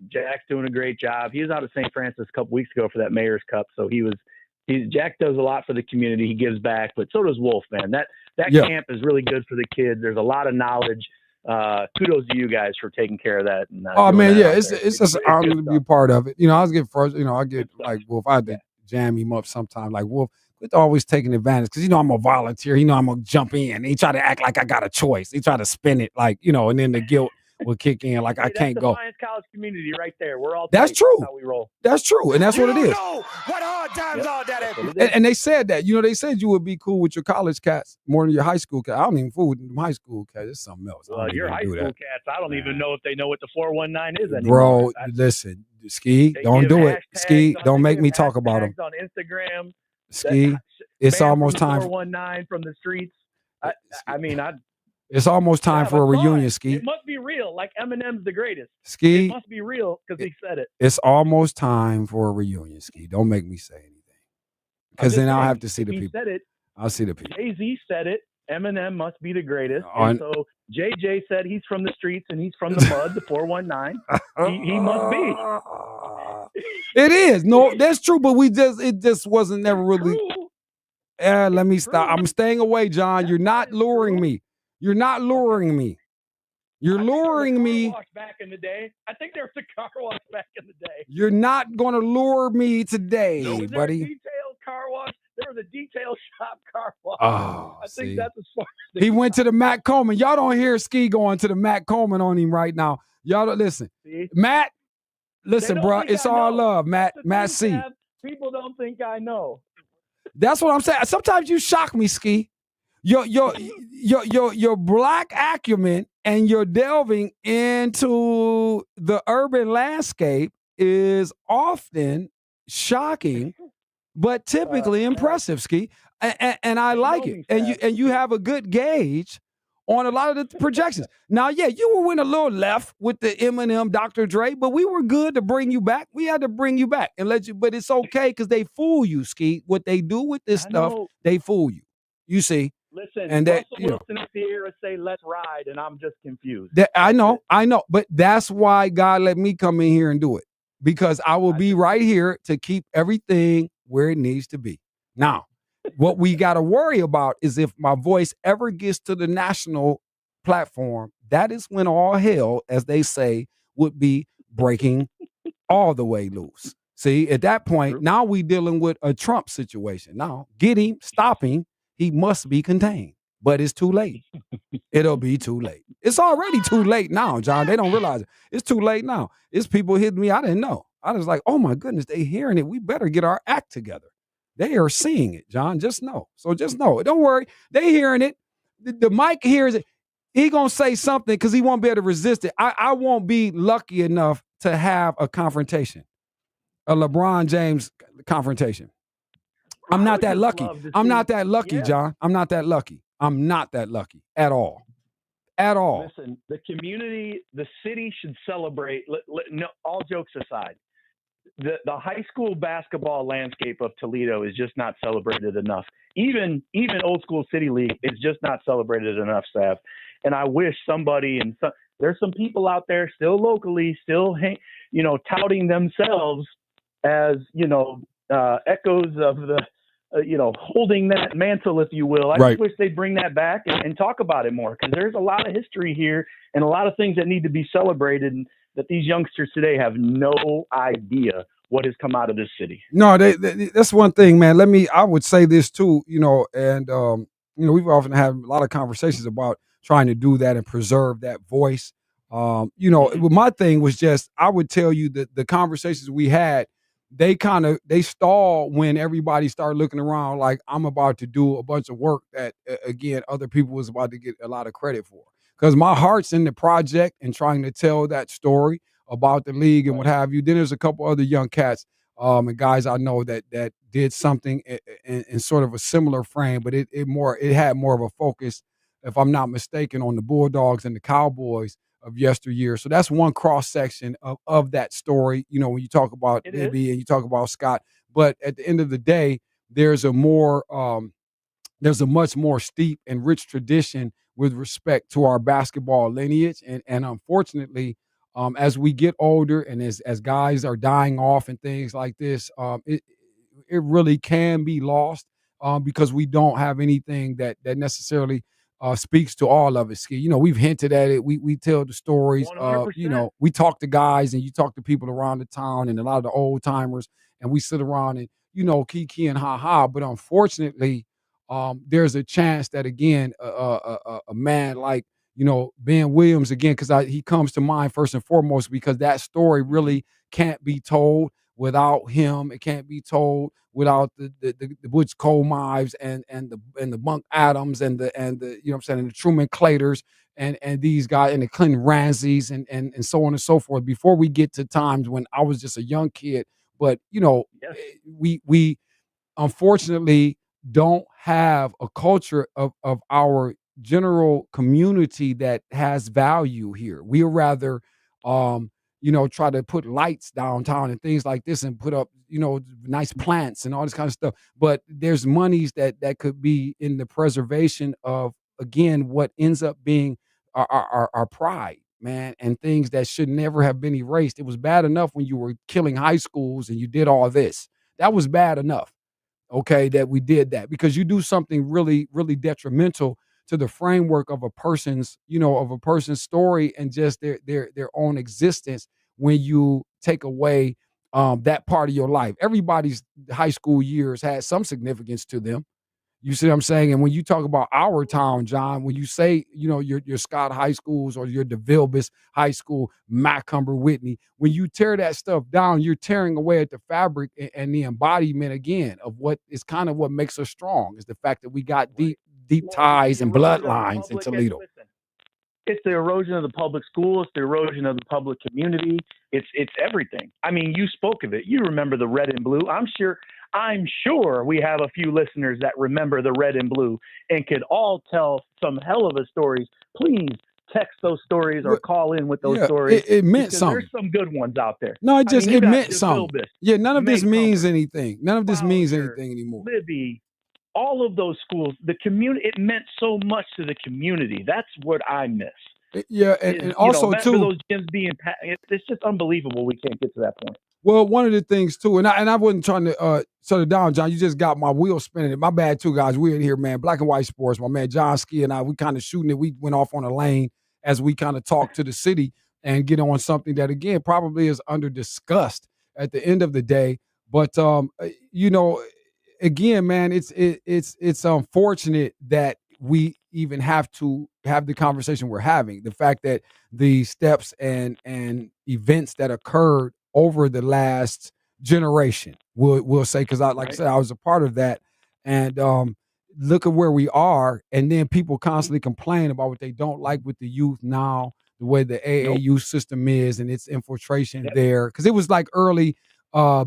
a great job. He was out of St. Francis a couple weeks ago for that Mayor's Cup, so he was Jack does a lot for the community. He gives back, but so does Wolf, man. That Yeah. camp is really good for the kids. There's a lot of knowledge. Kudos to you guys for taking care of that. And, Oh doing man, that yeah, out it's there. just an good honor to be a stuff. part of it. You know, I was getting frustrated. You know, I get like Wolf. I had to jam him up sometimes. Like Wolf, quit always taking advantage because I'm a volunteer. I'm gonna jump in. He try to act like I got a choice. He try to spin it like and then the guilt will kick in. Like I Hey, can't that's go. the Lions College community right there. We're all That's tight. true. That's how we roll. That's true, and that's what it is. What hard times are that? And they said that. They said you would be cool with your college cats more than your high school cats. I don't even fool with them high school cats. It's something else. I don't Your even high do school that. cats, I don't even know if they know what the 419 is anymore. Bro, listen, Ski, They don't give do it. hashtags Ski, on- don't they make give me talk about them. hashtags on Instagram. Ski, it's Man almost from the time. 419 from the streets. It's almost time for a reunion, Ski. It must be real. Like Eminem's the greatest. Ski, It must be real because he said it. it's almost time for a reunion, Ski. Don't make me say anything. Because then I'll have to see the He people. said it. I'll see the people. Jay-Z said it. Eminem must be the greatest. On- And so JJ said he's from the streets and he's from the mud, the 419. He must be. It is. No, that's true, but it just wasn't never really. Let me stop. I'm staying away, John. You're not luring me. You're not luring me. You're luring me. Wash back in the day. I think there was a car wash back in the day. You're not going to lure me today, Was there a buddy. detailed car wash? There was a detail shop car wash. Oh, I think see. that's as far as He went to the Matt Coleman. Y'all don't hear Ski going to the Matt Coleman on him right now. Y'all don't listen. See? Matt, listen, They don't bro. think It's I all know. love, Matt. That's the Matt thing, C. Tab. People don't think I know. That's what I'm saying. Sometimes you shock me, Ski. Your black acumen and your delving into the urban landscape is often shocking, but typically impressive, Ski. And I like it. And you have a good gauge on a lot of the projections. Now, yeah, you went a little left with the Eminem, Dr. Dre, but we were good to bring you back. We had to bring you back and let you, but it's okay because they fool you, Ski. What they do with this stuff, know. they fool you. You see. Listen, And that, Russell Wilson and Sierra say, let's ride, and I'm just confused. I know, but that's why God let me come in here and do it because I will be right here to keep everything where it needs to be. Now, what we got to worry about is if my voice ever gets to the national platform, that is when all hell, as they say, would be breaking all the way loose. See, at that point, now we dealing with a Trump situation. Now, get him, stop him. He must be contained, but it's too late. It'll be too late. It's already too late now, John. They don't realize it. It's too late now. It's people hitting me. I didn't know. I was like, oh my goodness, they hearing it. We better get our act together. They are seeing it, John. Just know. So just know. Don't worry. They hearing it. The mic hears it. He gonna say something because he won't be able to resist it. I won't be lucky enough to have a confrontation, a LeBron James confrontation. I'm not that lucky. I'm not that lucky, John. I'm not that lucky. I'm not that lucky at all. At all. Listen, the community, the city should celebrate. No, all jokes aside, the high school basketball landscape of Toledo is just not celebrated enough. Even old school city league is just not celebrated enough, Sav. And I wish somebody there's some people out there still locally, still touting themselves as echoes of the. Holding that mantle, if you will. I just wish they'd bring that back and talk about it more because there's a lot of history here and a lot of things that need to be celebrated and that these youngsters today have no idea what has come out of this city. No, that's one thing, man. I would say this too, and we've often had a lot of conversations about trying to do that and preserve that voice. My thing was just, I would tell you that the conversations we had, they stall when everybody started looking around like I'm about to do a bunch of work that, again, other people was about to get a lot of credit for. Because my heart's in the project and trying to tell that story about the league and what have you. Then there's a couple other young cats and guys I know that did something in sort of a similar frame, but it had more of a focus, if I'm not mistaken, on the Bulldogs and the Cowboys of yesteryear. So that's one cross section of that story. When you talk about Libby and you talk about Scott, but at the end of the day, there's a much more steep and rich tradition with respect to our basketball lineage. And unfortunately, as we get older and as guys are dying off and things like this, it really can be lost because we don't have anything that necessarily speaks to all of it. Ski. You know, we've hinted at it. We tell the stories. You know, we talk to guys and you talk to people around the town and a lot of the old timers, and we sit around and, you know, kiki and ha-ha. But unfortunately, there's a chance that, again, a man like, you know, Ben Williams, again, because he comes to mind first and foremost because that story really can't be told without him. It can't be told without the Butch Colmives and the Bunk Adams and the you know what I'm saying, and the Truman Claters and these guys and the Clinton Ramseys and so on and so forth. Before we get to times when I was just a young kid, but you know, we unfortunately don't have a culture of our general community that has value here. We rather you know, try to put lights downtown and things like this and put up, you know, nice plants and all this kind of stuff. But there's monies that could be in the preservation of, again, what ends up being our pride, man, and things that should never have been erased. It was bad enough when you were killing high schools and you did all this. That was bad enough, okay, that we did that, because you do something really, really detrimental to the framework of a person's, you know, of a person's story and just their own existence when you take away that part of your life. Everybody's high school years had some significance to them. You see what I'm saying? And when you talk about our town, John, when you say, you know, your Scott High Schools or your DeVilbiss High School, Macomber, Whitney, when you tear that stuff down, you're tearing away at the fabric and the embodiment, again, of what is kind of what makes us strong, is the fact that we got deep ties and bloodlines in Toledo. It's the erosion of the public school. It's the erosion of the public community. It's everything. I mean, you spoke of it. You remember the red and blue. I'm sure we have a few listeners that remember the red and blue and could all tell some hell of a stories. Please text those stories or call in with those stories. It meant something. There's some good ones out there. No, it just, I mean, it meant something. Yeah, none of this means anything. None of this means anything anymore. Libby, all of those schools, the community, it meant so much to the community. That's what I miss. Yeah, and also too, those gyms being, it's just unbelievable. We can't get to that point. Well, one of the things too, and I wasn't trying to shut it down, John. You just got my wheel spinning. My bad too, guys. We're in here, man. Black and White Sports. My man John Ski and I, we kind of shooting it. We went off on a lane as we kind of talk to the city and get on something that, again, probably is under discussed at the end of the day. But you know, again, man, it's unfortunate that we even have to have the conversation we're having. The fact that the steps and events that occurred over the last generation, we'll say, because I said, I was a part of that, and look at where we are, and then people constantly complain about what they don't like with the youth now, the way the AAU system is and its infiltration there, because it was like early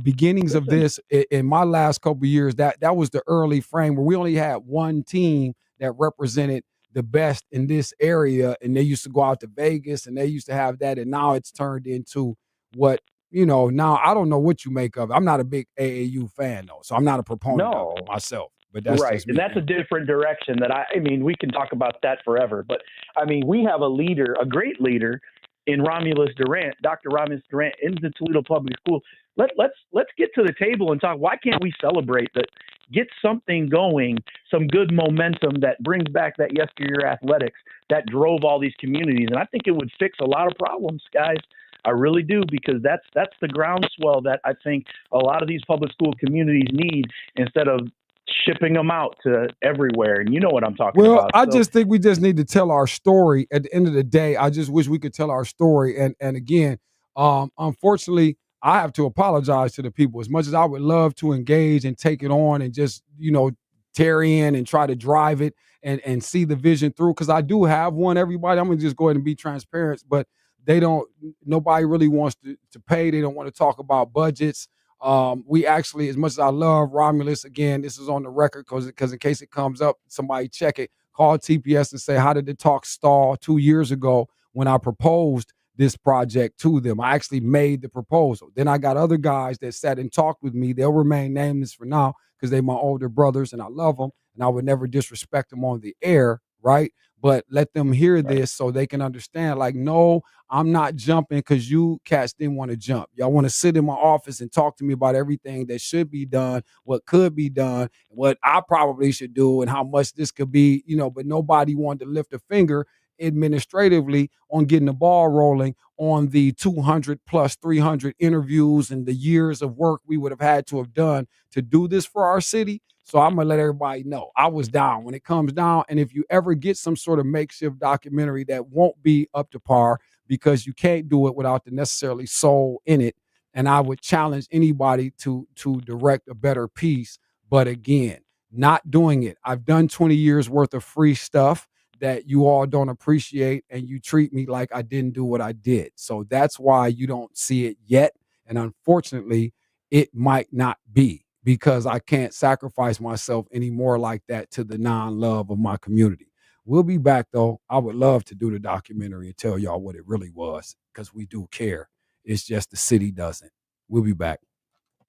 beginnings of this in my last couple of years. That was the early frame where we only had one team that represented the best in this area, and they used to go out to Vegas and they used to have that, and now it's turned into what, you know, now I don't know what you make of it. I'm not a big AAU fan though, so I'm not a proponent of it myself. But that's right, just me, and that's a different direction that I mean, we can talk about that forever. But I mean, we have a leader, a great leader in Romulus Durant, Dr. Romulus Durant, in the Toledo Public School. Let's get to the table and talk. Why can't we celebrate that? Get something going, some good momentum that brings back that yesteryear athletics that drove all these communities. And I think it would fix a lot of problems, guys. I really do, because that's the groundswell that I think a lot of these public school communities need, instead of shipping them out to everywhere. And you know what I'm talking about. Well, I just think we just need to tell our story at the end of the day. I just wish we could tell our story. And again, unfortunately, I have to apologize to the people. As much as I would love to engage and take it on and just, you know, tear in and try to drive it and see the vision through, because I do have one, everybody. I'm going to just go ahead and be transparent, but nobody really wants to pay. They don't want to talk about budgets. We actually, as much as I love Romulus, again, this is on the record because in case it comes up, somebody check it, call TPS and say, how did the talk stall 2 years ago when I proposed this project to them? I actually made the proposal. Then I got other guys that sat and talked with me. They'll remain nameless for now because they're my older brothers and I love them and I would never disrespect them on the air, right? but let them hear this so they can understand, like, no, I'm not jumping because you cats didn't want to jump. Y'all want to sit in my office and talk to me about everything that should be done, what could be done, what I probably should do, and how much this could be, but nobody wanted to lift a finger administratively on getting the ball rolling on the 200 plus 300 interviews and the years of work we would have had to have done to do this for our city. So I'm going to let everybody know I was down when it comes down. And if you ever get some sort of makeshift documentary that won't be up to par because you can't do it without the necessarily soul in it, and I would challenge anybody to direct a better piece. But again, not doing it. I've done 20 years worth of free stuff that you all don't appreciate, and you treat me like I didn't do what I did. So that's why you don't see it yet. And unfortunately, it might not be, because I can't sacrifice myself anymore like that to the non-love of my community. We'll be back, though. I would love to do the documentary and tell y'all what it really was, because we do care. It's just the city doesn't. We'll be back.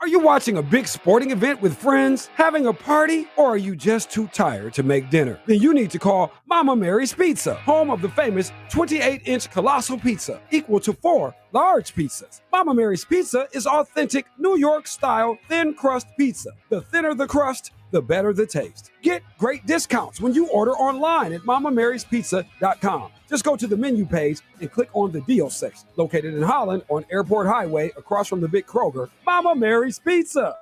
Are you watching a big sporting event with friends, having a party, or are you just too tired to make dinner? Then you need to call Mama Mary's Pizza, home of the famous 28-inch colossal pizza, equal to 4 large pizzas. Mama Mary's Pizza is authentic New York-style thin crust pizza. The thinner the crust, the better the taste. Get great discounts when you order online at MamaMarysPizza.com. Just go to the menu page and click on the deal section. Located in Holland on Airport Highway across from the Big Kroger. Mama Mary's Pizza.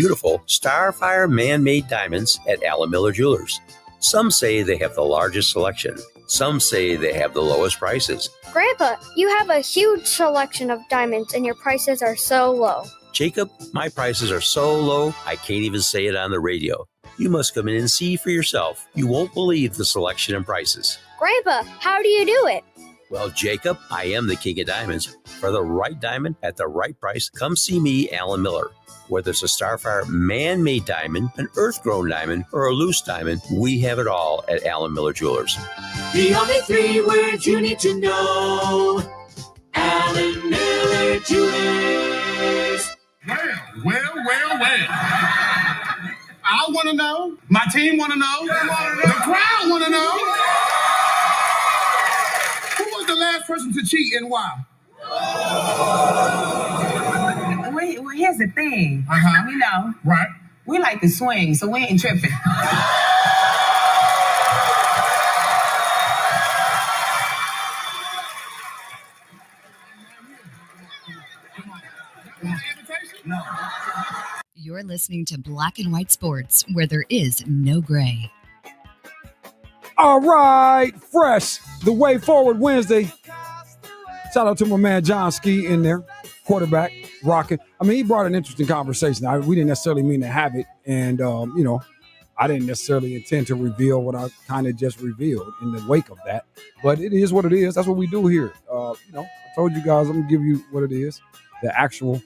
beautiful Starfire man-made diamonds at Alan Miller Jewelers. Some say they have the largest selection. Some say they have the lowest prices. Grandpa, you have a huge selection of diamonds and your prices are so low. Jacob, my prices are so low, I can't even say it on the radio. You must come in and see for yourself. You won't believe the selection and prices. Grandpa, how do you do it? Well, Jacob, I am the king of diamonds. For the right diamond at the right price, come see me, Alan Miller. Whether it's a Starfire man-made diamond, an earth-grown diamond, or a loose diamond, we have it all at Alan Miller Jewelers. The only 3 words you need to know. Alan Miller Jewelers. Well. I want to know. My team want to know. The crowd want to know. Who was the last person to cheat and why? Well, here's the thing. You know, right? We like to swing, so we ain't tripping. You're listening to Black and White Sports, where there is no gray. All right, fresh. The way forward Wednesday. Shout out to my man John Ski in there, quarterback, rocking. I mean, he brought an interesting conversation. We didn't necessarily mean to have it, and I didn't necessarily intend to reveal what I kind of just revealed in the wake of that. But it is what it is. That's what we do here. I told you guys I'm gonna give you what it is, the actual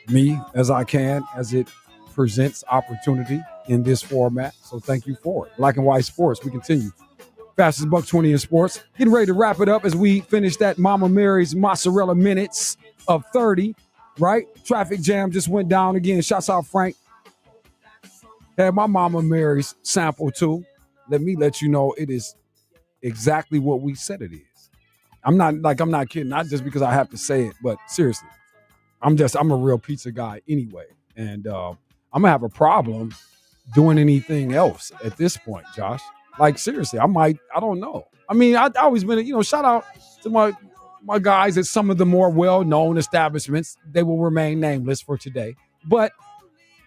me as I can, as it presents opportunity in this format. So thank you for it. Black and White Sports. We continue. Fastest buck 20 in sports. Getting ready to wrap it up as we finish that Mama Mary's mozzarella minutes of 30, right? Traffic jam just went down again. Shouts out Frank. Had my Mama Mary's sample too. Let me let you know it is exactly what we said it is. I'm not kidding. Not just because I have to say it, but seriously. I'm a real pizza guy anyway. And I'm gonna have a problem doing anything else at this point, Josh. Like, seriously, I don't know. I mean, I've always been, shout out to my guys at some of the more well-known establishments. They will remain nameless for today. But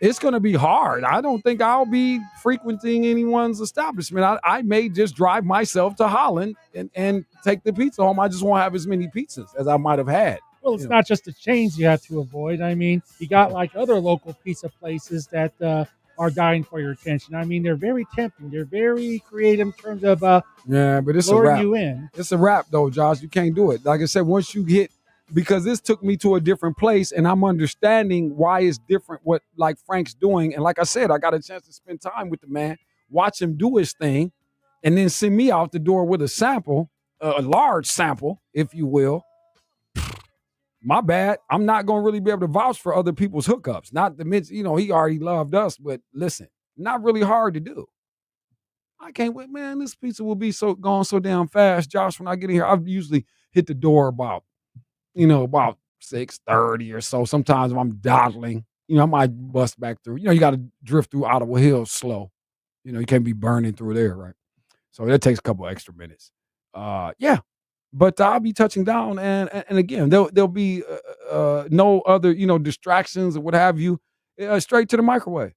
it's going to be hard. I don't think I'll be frequenting anyone's establishment. I may just drive myself to Holland and take the pizza home. I just won't have as many pizzas as I might have had. Well, it's not just the chains you have to avoid. I mean, you got like other local pizza places that are dying for your attention. I mean, they're very tempting. They're very creative in terms of but it's a wrap. You in. It's a wrap, though, Josh. You can't do it. Like I said, once you hit, because this took me to a different place, and I'm understanding why it's different what like Frank's doing. And like I said, I got a chance to spend time with the man, watch him do his thing, and then send me out the door with a sample, a large sample, if you will. My bad. I'm not going to really be able to vouch for other people's hookups. Not to mention, he already loved us, but listen, not really hard to do. I can't wait, man. This pizza will be gone so damn fast, Josh. When I get in here, I usually hit the door about 6:30 or so. Sometimes if I'm dawdling, I might bust back through. You got to drift through Ottawa Hills slow. You can't be burning through there, right? So that takes a couple extra minutes. Yeah. But I'll be touching down, and again, there'll be no other distractions or what have you. Straight to the microwave,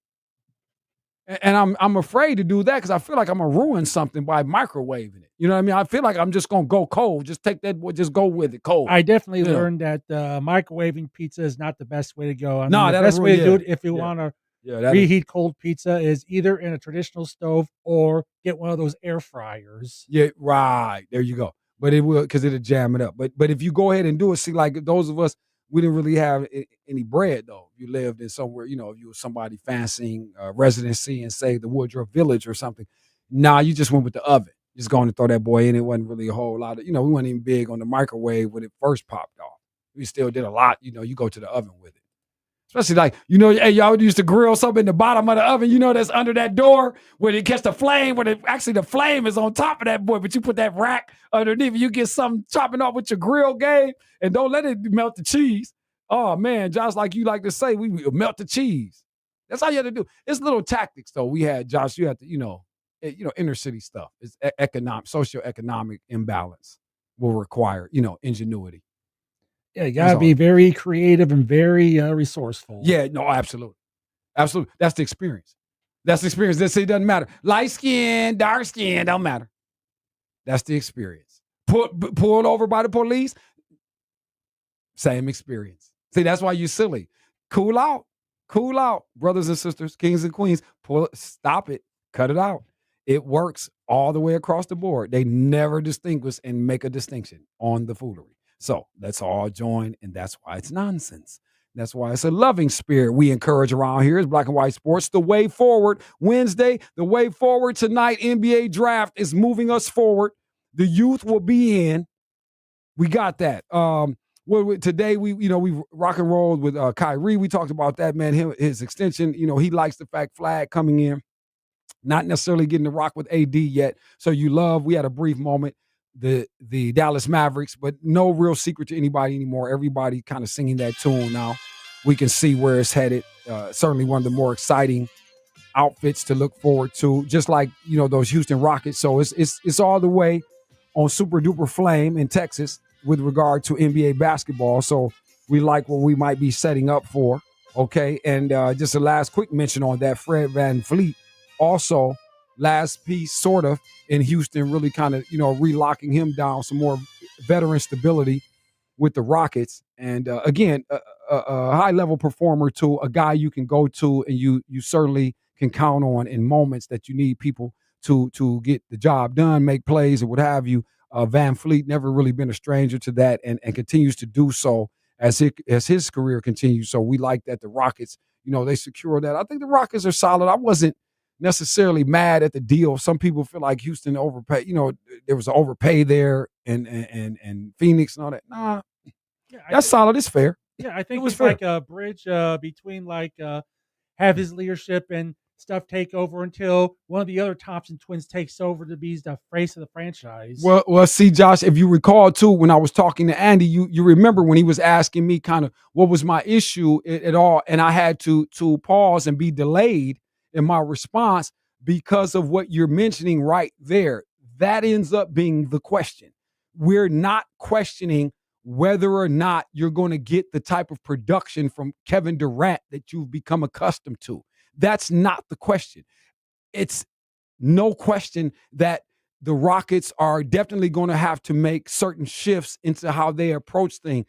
and I'm afraid to do that because I feel like I'm gonna ruin something by microwaving it. You know what I mean? I feel like I'm just gonna go cold. Just take that, just go with it cold. I definitely learned that microwaving pizza is not the best way to go. No, the best way to do it if you want to reheat cold pizza is either in a traditional stove or get one of those air fryers. Yeah, right. There you go. But it will, because it'll jam it up. But if you go ahead and do it, see, like those of us, we didn't really have any bread, though. If you lived in somewhere, if you were somebody fancying residency in, say, the Woodruff Village or something. Nah, you just went with the oven. Just going to throw that boy in. It wasn't really a whole lot of, we weren't even big on the microwave when it first popped off. We still did a lot, you go to the oven with it. Especially like, hey, y'all used to grill something in the bottom of the oven, that's under that door where it catch the flame, actually the flame is on top of that boy, but you put that rack underneath, you get something chopping off with your grill game, and don't let it melt the cheese. Oh, man, Josh, like you like to say, we melt the cheese. That's all you have to do. It's little tactics, though. We had, Josh, you have to, inner city stuff. It's socioeconomic imbalance will require, ingenuity. Yeah, you got to be very creative and very resourceful. Yeah, no, absolutely. Absolutely. That's the experience. That's the experience. It doesn't matter. Light skin, dark skin, don't matter. That's the experience. Pulled over by the police, same experience. See, that's why you're silly. Cool out. Cool out, brothers and sisters, kings and queens. Stop it. Cut it out. It works all the way across the board. They never distinguish and make a distinction on the foolery. So let's all join, and that's why it's nonsense. That's why it's a loving spirit we encourage around here. It's Black and White Sports. The way forward. Wednesday, the way forward tonight. NBA draft is moving us forward. The youth will be in. We got that. Today we rock and rolled with Kyrie. We talked about that, man. His extension. He likes the fact Flagg coming in, not necessarily getting to rock with AD yet. So we had a brief moment, the Dallas Mavericks, but no real secret to anybody anymore. Everybody kind of singing that tune now. We can see where it's headed. Certainly one of the more exciting outfits to look forward to, just like those Houston Rockets. So it's all the way on Super Duper Flame in Texas with regard to NBA basketball. So we like what we might be setting up for. Okay, and just a last quick mention on that, Fred VanVleet. Also, last piece, sort of, in Houston, really kind of, relocking him down, some more veteran stability with the Rockets. And again, a high-level performer to a guy you can go to and you certainly can count on in moments that you need people to get the job done, make plays, or what have you. VanVleet never really been a stranger to that and continues to do so as his career continues. So we like that the Rockets, they secure that. I think the Rockets are solid. I wasn't necessarily mad at the deal. Some people feel like Houston overpaid. There was an overpay there and Phoenix and all that. Nah, that's solid. It's fair. Yeah, I think it was it's like a bridge between have his leadership and stuff take over until one of the other Thompson twins takes over to be the face of the franchise. Well, see, Josh, if you recall too, when I was talking to Andy, you remember when he was asking me kind of what was my issue at all, and I had to pause and be delayed in my response because of what you're mentioning right there. That ends up being the question. We're not questioning whether or not you're going to get the type of production from Kevin Durant that you've become accustomed to. That's not the question. It's no question that the Rockets are definitely going to have to make certain shifts into how they approach things.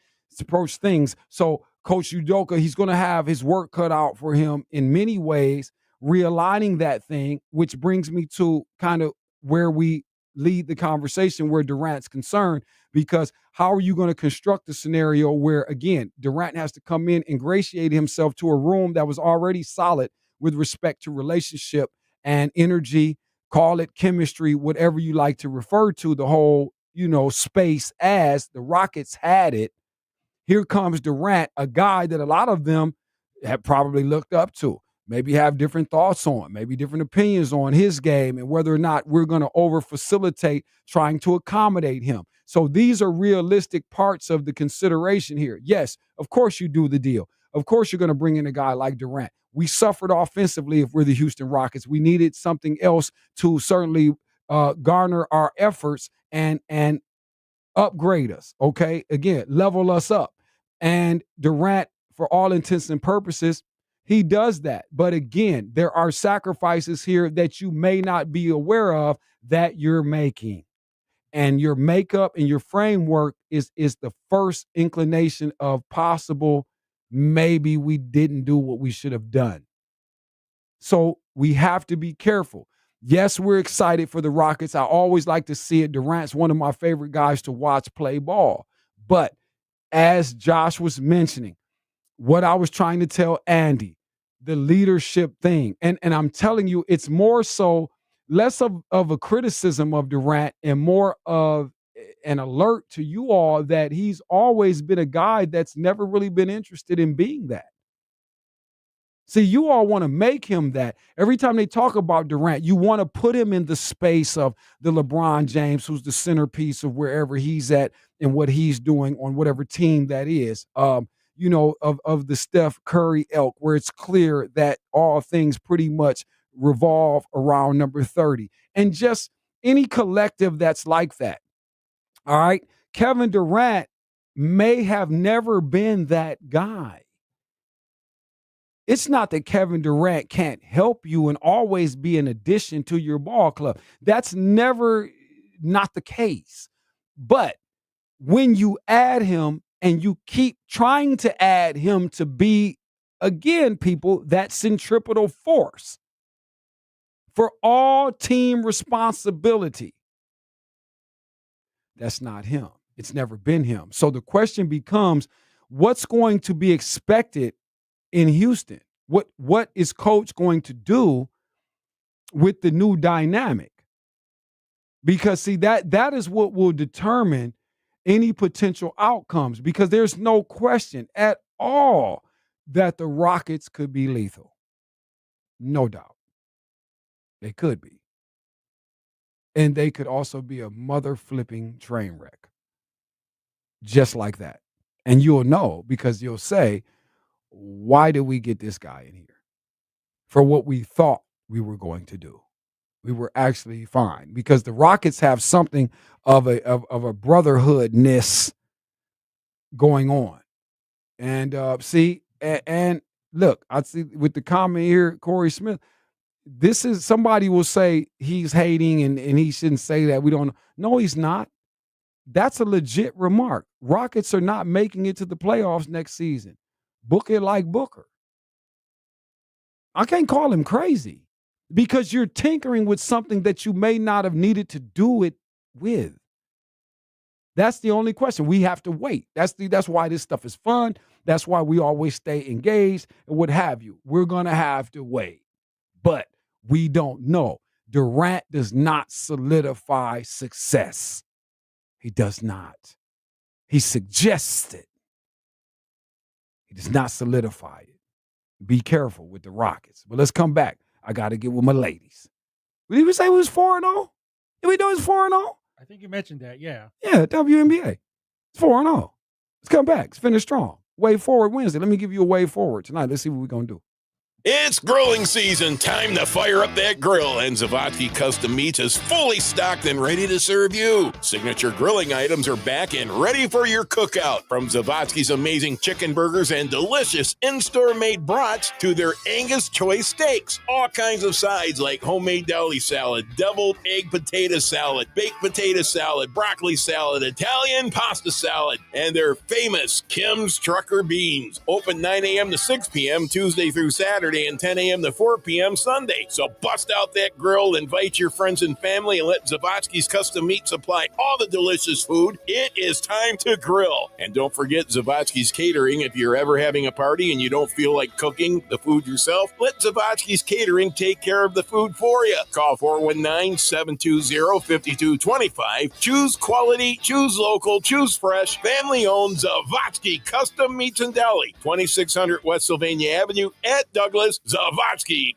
So Coach Udoka, he's going to have his work cut out for him in many ways, realigning that thing, which brings me to kind of where we lead the conversation where Durant's concerned, because how are you going to construct a scenario where, again, Durant has to come in, ingratiate himself to a room that was already solid with respect to relationship and energy, call it chemistry, whatever you like to refer to the whole, space as the Rockets had it. Here comes Durant, a guy that a lot of them have probably looked up to, maybe have different thoughts on, maybe different opinions on his game and whether or not we're going to over-facilitate trying to accommodate him. So these are realistic parts of the consideration here. Yes, of course you do the deal. Of course you're going to bring in a guy like Durant. We suffered offensively if we're the Houston Rockets. We needed something else to certainly garner our efforts and upgrade us, okay? Again, level us up. And Durant, for all intents and purposes, he does that. But again, there are sacrifices here that you may not be aware of that you're making. And your makeup and your framework is the first inclination of possible, maybe we didn't do what we should have done. So we have to be careful. Yes, we're excited for the Rockets. I always like to see it. Durant's one of my favorite guys to watch play ball. But as Josh was mentioning, what I was trying to tell Andy, the leadership thing. And I'm telling you, it's more so less of a criticism of Durant and more of an alert to you all that he's always been a guy that's never really been interested in being that. See, you all want to make him that. Every time they talk about Durant, you want to put him in the space of the LeBron James, who's the centerpiece of wherever he's at and what he's doing on whatever team that is. Of the Steph Curry ilk, where it's clear that all things pretty much revolve around number 30. And just any collective that's like that. All right. Kevin Durant may have never been that guy. It's not that Kevin Durant can't help you and always be an addition to your ball club. That's never not the case. But when you add him and you keep trying to add him to be, again, people, that centripetal force for all team responsibility, that's not him. It's never been him. So the question becomes, what's going to be expected in Houston? What is coach going to do with the new dynamic? Because see, that is what will determine any potential outcomes, because there's no question at all that the Rockets could be lethal. No doubt. They could be. And they could also be a mother-flipping train wreck. Just like that. And you'll know, because you'll say, why did we get this guy in here? For what we thought we were going to do. We were actually fine, because the Rockets have something of a brotherhoodness going on. And and look, I see with the comment here, Corey Smith, this is, somebody will say he's hating and he shouldn't say that. We don't know. No, he's not. That's a legit remark. Rockets are not making it to the playoffs next season. Book it like Booker. I can't call him crazy, because you're tinkering with something that you may not have needed to do it with. That's the only question. We have to wait. That's why this stuff is fun. That's why we always stay engaged and what have you. We're going to have to wait. But we don't know. Durant does not solidify success. He does not. He suggests it. He does not solidify it. Be careful with the Rockets. But let's come back. I got to get with my ladies. Did we say we was 4-0? Did we know it's 4-0? I think you mentioned that, yeah. Yeah, WNBA. It's 4-0. Let's come back. Let's finish strong. Way forward Wednesday. Let me give you a way forward tonight. Let's see what we're going to do. It's grilling season. Time to fire up that grill, and Zavotski Custom Meats is fully stocked and ready to serve you. Signature grilling items are back and ready for your cookout. From Zavotski's amazing chicken burgers and delicious in-store made brats to their Angus choice steaks. All kinds of sides like homemade deli salad, deviled egg potato salad, baked potato salad, broccoli salad, Italian pasta salad, and their famous Kim's Trucker Beans. Open 9 a.m. to 6 p.m. Tuesday through Saturday, and 10 a.m. to 4 p.m. Sunday. So bust out that grill, invite your friends and family, and let Zavotski's Custom Meat supply all the delicious food. It is time to grill. And don't forget Zavotski's Catering. If you're ever having a party and you don't feel like cooking the food yourself, let Zavotski's Catering take care of the food for you. Call 419-720-5225. Choose quality, choose local, choose fresh. Family-owned Zavotski Custom Meats and Deli, 2600 West Sylvania Avenue at Douglas. Zavotski.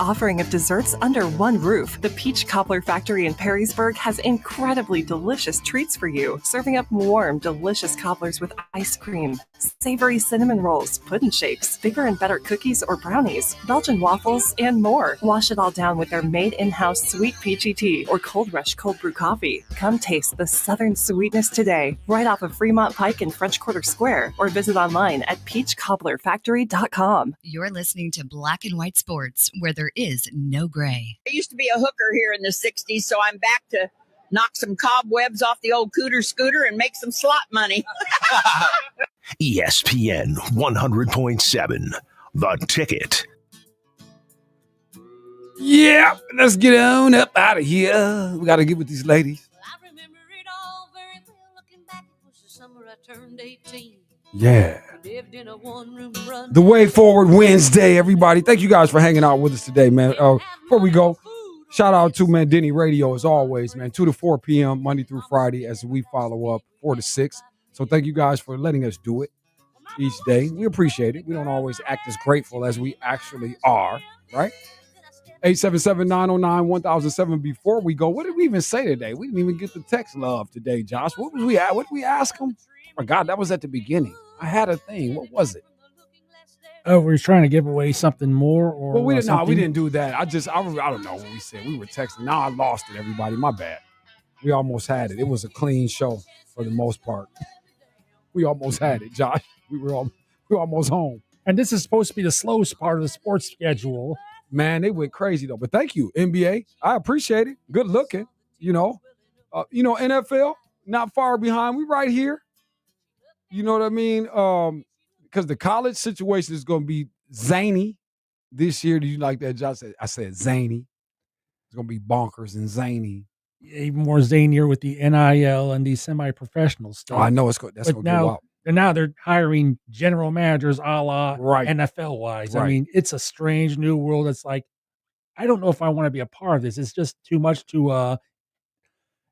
offering of desserts under one roof, the Peach Cobbler Factory in Perrysburg has incredibly delicious treats for you, serving up warm, delicious cobblers with ice cream, savory cinnamon rolls, pudding shapes, bigger and better cookies or brownies, Belgian waffles, and more. Wash it all down with their made in-house sweet peachy tea or cold rush cold brew coffee. Come taste the Southern sweetness today, right off of Fremont Pike in French Quarter Square, or visit online at peachcobblerfactory.com. You're listening to Black and White Sports, where there is no gray. I used to be a hooker here in the 60s, so I'm back to knock some cobwebs off the old cooter scooter and make some slot money. ESPN 100.7, The Ticket. Yeah, let's get on up out of here. We got to get with these ladies. Yeah. The Way Forward Wednesday, everybody. Thank you guys for hanging out with us today, man. Before we go, shout out to, man, Denny Radio as always, man. 2 to 4 p.m. Monday through Friday as we follow up 4 to 6. So thank you guys for letting us do it each day. We appreciate it. We don't always act as grateful as we actually are, right? 877-909-1007. Before we go, what did we even say today? We didn't even get the text love today, Josh. What did we ask them? Oh, God, that was at the beginning. I had a thing. What was it? Oh, we're trying to give away something more, or well, we didn't do that. I don't know what we said. We were texting. Now I lost it, everybody. My bad. We almost had it. It was a clean show for the most part. We almost had it, Josh. We were almost home. And this is supposed to be the slowest part of the sports schedule. Man, they went crazy though. But thank you, NBA. I appreciate it. Good looking. NFL not far behind. We right here. You know what I mean? Because the college situation is going to be zany this year. Do you like that, Josh? I said zany. It's going to be bonkers and zany. Even more zanier with the NIL and the semi-professional stuff. Oh, I know that's going to go out. And now they're hiring general managers a la NFL-wise. Right. I mean, it's a strange new world. It's like, I don't know if I want to be a part of this. It's just too much to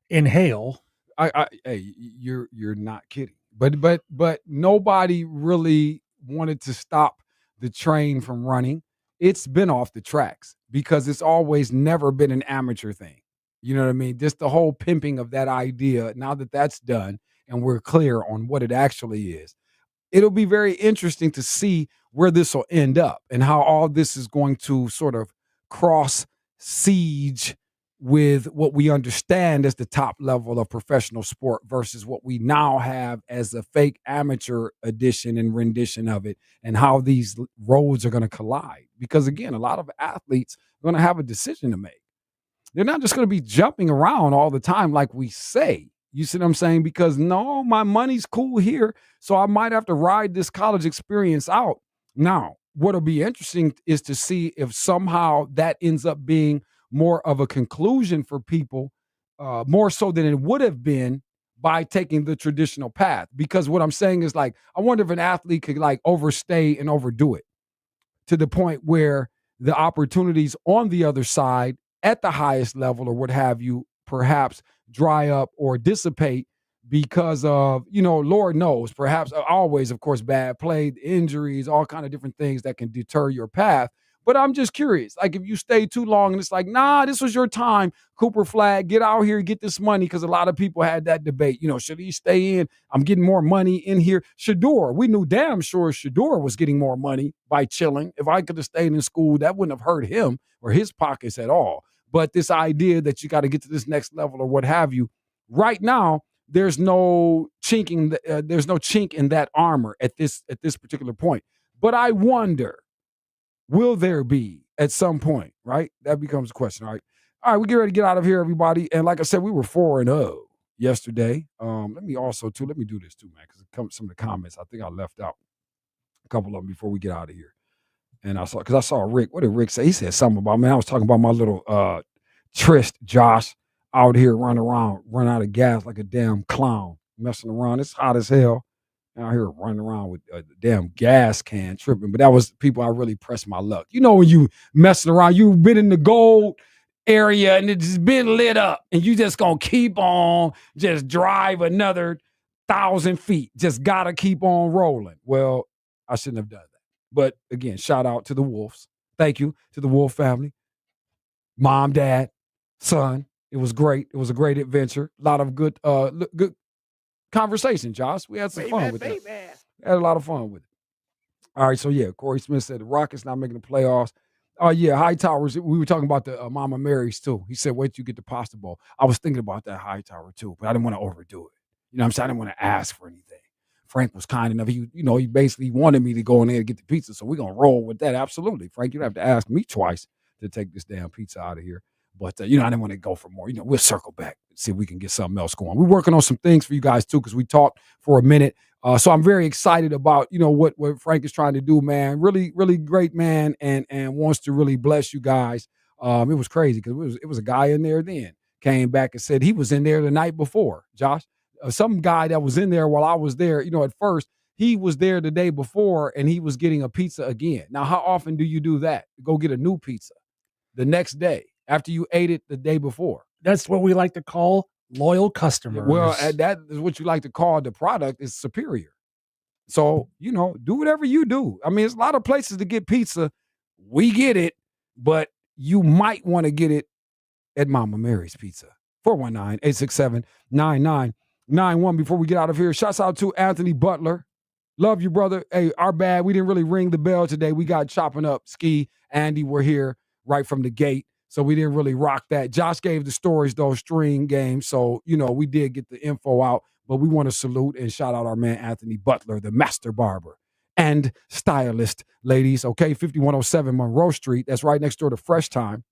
inhale. Hey, you're not kidding. But nobody really wanted to stop the train from running. It's been off the tracks because it's always never been an amateur thing. You know what I mean? Just the whole pimping of that idea. Now that that's done and we're clear on what it actually is, it'll be very interesting to see where this will end up and how all this is going to sort of cross siege with what we understand as the top level of professional sport versus what we now have as a fake amateur edition and rendition of it, and how these roads are going to collide. Because again, a lot of athletes are going to have a decision to make. They're not just going to be jumping around all the time like we say. You see what I'm saying? Because no, my money's cool here, so I might have to ride this college experience out. Now, what'll be interesting is to see if somehow that ends up being more of a conclusion for people, more so than it would have been by taking the traditional path. Because what I'm saying is, like, I wonder if an athlete could like overstay and overdo it to the point where the opportunities on the other side at the highest level or what have you perhaps dry up or dissipate because of, Lord knows, perhaps always, of course, bad play, injuries, all kind of different things that can deter your path. But I'm just curious, like if you stay too long and it's like, nah, this was your time, Cooper Flagg, get out here, get this money, because a lot of people had that debate. Should he stay in? I'm getting more money in here. Shedeur, we knew damn sure Shedeur was getting more money by chilling. If I could have stayed in school, that wouldn't have hurt him or his pockets at all. But this idea that you got to get to this next level or what have you, right now, there's no chink in that armor at this particular point. But I wonder, will there be at some point, right? That becomes a question, right? All right, we get ready to get out of here, everybody. And like I said, we were 4-0 yesterday. Let me do this too, man, because some of the comments I think I left out a couple of them before we get out of here. And I saw Rick. What did Rick say? He said something about, man, I was talking about my little tryst, Josh, out here running out of gas like a damn clown, messing around. It's hot as hell. Out here running around with a damn gas can tripping. But that was people I really pressed my luck. When you messing around, you've been in the gold area and it's been lit up and you just going to keep on, just drive another 1,000 feet. Just got to keep on rolling. Well, I shouldn't have done that. But again, shout out to the Wolves. Thank you to the Wolf family. Mom, dad, son. It was great. It was a great adventure. A lot of good conversation, Josh. We had some fun with it. Had a lot of fun with it. All right, so yeah, Corey Smith said the Rockets not making the playoffs. Oh, yeah, Hightowers. We were talking about the Mama Mary's, too. He said, wait till you get the pasta bowl. I was thinking about that Hightower, too, but I didn't want to overdo it. You know what I'm saying? I didn't want to ask for anything. Frank was kind enough. He basically wanted me to go in there and get the pizza, so we're going to roll with that. Absolutely. Frank, you don't have to ask me twice to take this damn pizza out of here. But, I didn't want to go for more. We'll circle back, see if we can get something else going. We're working on some things for you guys, too, because we talked for a minute. So I'm very excited about, what Frank is trying to do, man. Really, really great man and wants to really bless you guys. It was crazy because it was a guy in there then came back and said he was in there the night before, Josh. Some guy that was in there while I was there, at first, he was there the day before and he was getting a pizza again. Now, how often do you do that? Go get a new pizza the next day after you ate it the day before? That's what we like to call loyal customers. Well, that is what you like to call the product is superior. So, do whatever you do. I mean, there's a lot of places to get pizza. We get it, but you might want to get it at Mama Mary's Pizza. 419-867-9991. Before we get out of here, shouts out to Anthony Butler. Love you, brother. Hey, our bad. We didn't really ring the bell today. We got chopping up. Ski, Andy were here right from the gate. So we didn't really rock that. Josh gave the stories, though, stream game. So, we did get the info out. But we want to salute and shout out our man, Anthony Butler, the master barber and stylist, ladies. Okay, 5107 Monroe Street. That's right next door to Fresh Time,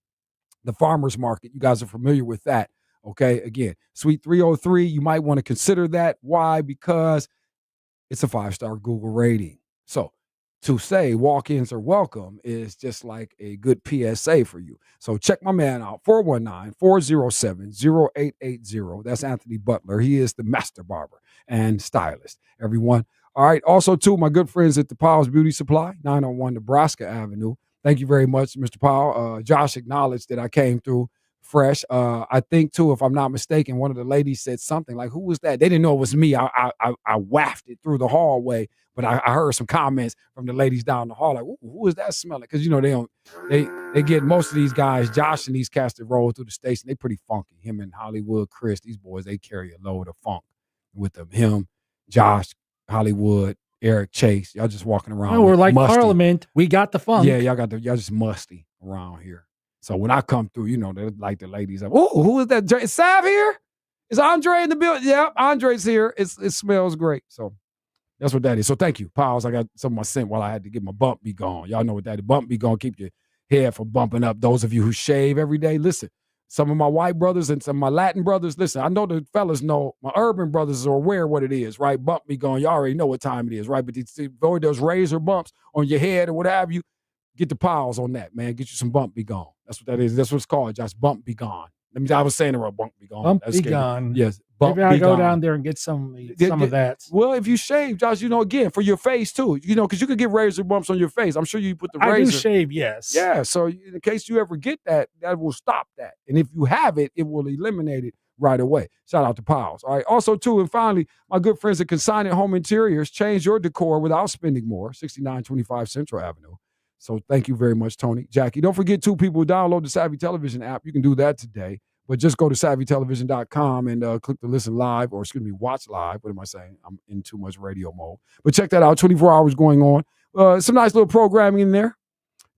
the farmer's market. You guys are familiar with that. Okay, again, Suite 303. You might want to consider that. Why? Because it's a 5-star Google rating. So to say walk-ins are welcome is just like a good PSA for you. So check my man out, 419-407-0880. That's Anthony Butler. He is the master barber and stylist, everyone. All right, also, too, my good friends at the Powell's Beauty Supply, 901 Nebraska Avenue. Thank you very much, Mr. Powell. Josh acknowledged that I came through fresh. I think, too, if I'm not mistaken, one of the ladies said something like, who was that? They didn't know it was me. I wafted through the hallway. But I heard some comments from the ladies down the hall, like, who is that smelling? Because, they get most of these guys, Josh and these cats that roll through the station, they pretty funky. Him and Hollywood, Chris, these boys, they carry a load of funk with them. Him, Josh, Hollywood, Eric, Chase, y'all just walking around. Oh, we're like musty. Parliament. We got the funk. Yeah, y'all just musty around here. So when I come through, they're like the ladies, like, oh, who is that? Is Sav here? Is Andre in the building? Yeah, Andre's here. It smells great. So that's what that is. So thank you, pals. I got some of my scent while I had to get my bump be gone. Y'all know what that is. Bump be gone. Keep your head from bumping up. Those of you who shave every day, listen. Some of my white brothers and some of my Latin brothers, listen. I know the fellas know. My urban brothers are aware what it is, right? Bump be gone. Y'all already know what time it is, right? But avoid those razor bumps on your head or what have you. Get the piles on that, man. Get you some bump be gone. That's what that is. That's what it's called. Just bump be gone. I was saying it wrong. Bump be gone. Bump be gone. Yes. Bump Maybe I be go gone. down there and get some of that. Well, if you shave, Josh, again, for your face too, because you could get razor bumps on your face. I'm sure you put the razor. I do shave, yes. Yeah, so in case you ever get that, that will stop that. And if you have it, it will eliminate it right away. Shout out to Piles. All right. Also, too, and finally, my good friends at Consignment Home Interiors, change your decor without spending more. 6925 Central Avenue. So thank you very much, Tony. Jackie, don't forget, too, people, download the Savvy Television app. You can do that today. But just go to SavvyTelevision.com and click the listen live, or watch live. What am I saying? I'm in too much radio mode. But check that out. 24 hours going on. Some nice little programming in there.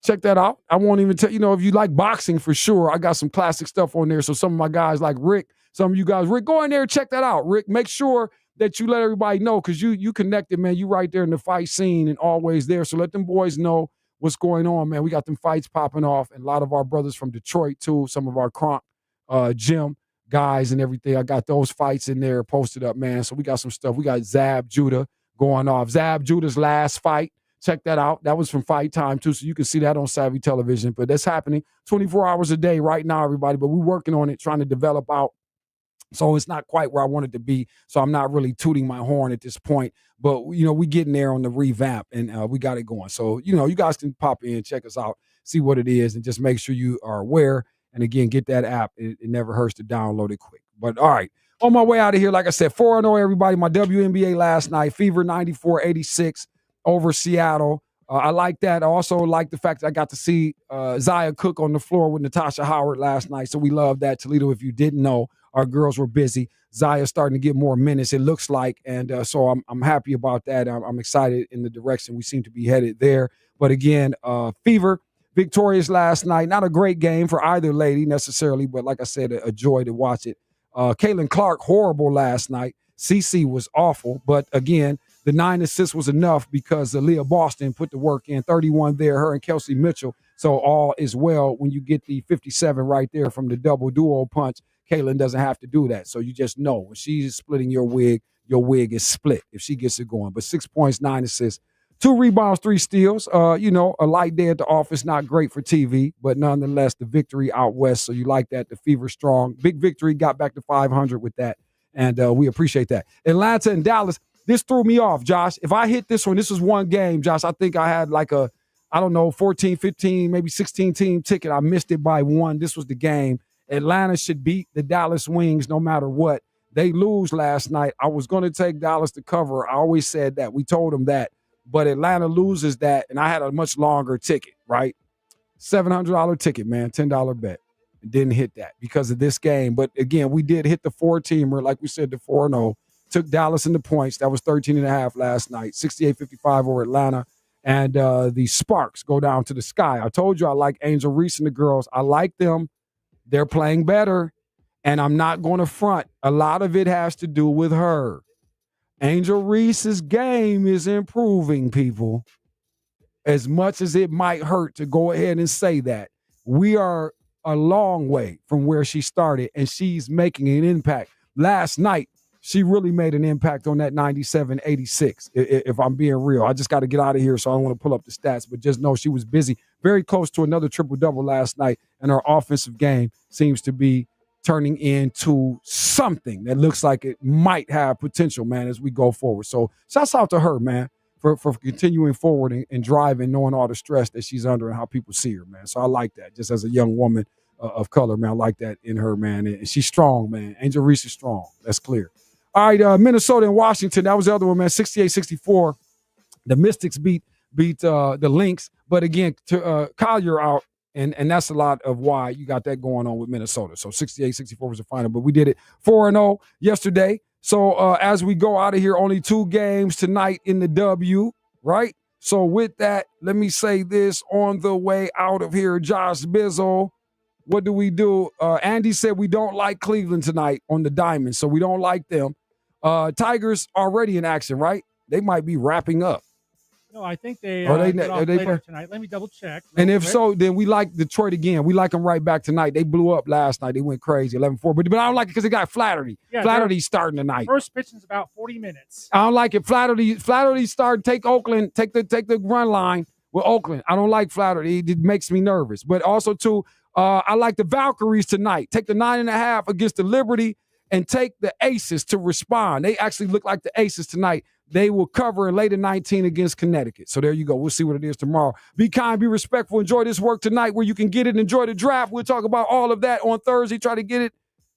Check that out. I won't even tell if you like boxing for sure. I got some classic stuff on there. So some of my guys like Rick, some of you guys, Rick, go in there and check that out. Rick, make sure that you let everybody know, because you connected, man. You right there in the fight scene and always there. So let them boys know what's going on, man. We got them fights popping off, and a lot of our brothers from Detroit too. Some of our gym guys and everything. I got those fights in there posted up, man. So we got some stuff. We got Zab Judah going off. Zab Judah's last fight. Check that out. That was from Fight Time too. So you can see that on Savvy Television. But that's happening 24 hours a day right now, everybody. But we're working on it, trying to develop out. So it's not quite where I wanted to be. So I'm not really tooting my horn at this point. But, we getting there on the revamp, and we got it going. So, you guys can pop in, check us out, see what it is, and just make sure you are aware. And again, get that app. It never hurts to download it quick. But all right, on my way out of here, like I said, 4-0 everybody. My WNBA last night, Fever 94-86 over Seattle. I like that. I also like the fact that I got to see Zaya Cook on the floor with Natasha Howard last night. So we love that. Toledo, if you didn't know, our girls were busy. Zaya's starting to get more minutes, it looks like. And so I'm happy about that. I'm excited in the direction we seem to be headed there. But again, Fever, victorious last night. Not a great game for either lady necessarily, but like I said, a joy to watch it. Caitlin Clark, horrible last night. CeCe was awful. But again, the 9 assists was enough because Leah Boston put the work in, 31 there, her and Kelsey Mitchell. So all is well when you get the 57 right there from the double duo punch. Caitlin doesn't have to do that. So you just know when she's splitting your wig is split if she gets it going. But 6 points, 9 assists, 2 rebounds, 3 steals. A light day at the office, not great for TV, but nonetheless, the victory out west. So you like that. The Fever strong. Big victory, got back to 500 with that. And we appreciate that. Atlanta and Dallas. This threw me off, Josh. If I hit this one, this was one game, Josh. I think I had like 14, 15, maybe 16 team ticket. I missed it by 1. This was the game. Atlanta should beat the Dallas Wings no matter what. They lose last night. I was going to take Dallas to cover. I always said that. We told them that. But Atlanta loses that, and I had a much longer ticket, right? $700 ticket, man, $10 bet. Didn't hit that because of this game. But, again, we did hit the 4-teamer, like we said, the 4-0. Took Dallas in the points. That was 13.5 last night. 68-55 over Atlanta. And the Sparks go down to the sky. I told you I like Angel Reese and the girls. I like them. They're playing better. And I'm not going to front. A lot of it has to do with her. Angel Reese's game is improving, people. As much as it might hurt to go ahead and say that. We are a long way from where she started, and she's making an impact. Last night, she really made an impact on that 97-86, if I'm being real. I just got to get out of here, so I don't want to pull up the stats, but just know she was busy. Very close to another triple-double last night, and her offensive game seems to be turning into something that looks like it might have potential, man, as we go forward. So shouts out to her, man, for continuing forward and driving, knowing all the stress that she's under and how people see her, man. So I like that. Just as a young woman of color, man, I like that in her, man. And she's strong, man. Angel Reese is strong. That's clear. All right, Minnesota and Washington. That was the other one, man. 68-64. The Mystics beat the Lynx. But again, Collier out, and that's a lot of why you got that going on with Minnesota. So 68-64 was the final. But we did it 4-0 yesterday. So as we go out of here, only 2 games tonight in the W, right? So with that, let me say this on the way out of here. Josh Bizzle, what do we do? Andy said we don't like Cleveland tonight on the Diamond, so we don't like them. Tigers already in action, right? They might be wrapping up. No, I think they Are they later tonight. Let me double check. And if so, then we like Detroit again. We like them right back tonight. They blew up last night. They went crazy, 11-4. But I don't like it because they got Flaherty. Yeah, Flaherty's starting tonight. First pitch is about 40 minutes. I don't like it. Flaherty start, take Oakland, take the run line with Oakland. I don't like Flaherty. It makes me nervous. But also, too, I like the Valkyries tonight. Take the 9.5 against the Liberty and take the Aces to respond. They actually look like the Aces tonight. They will cover in later 19 against Connecticut. So there you go. We'll see what it is tomorrow. Be kind, be respectful. Enjoy this work tonight where you can get it. Enjoy the draft. We'll talk about all of that on Thursday. Try to get it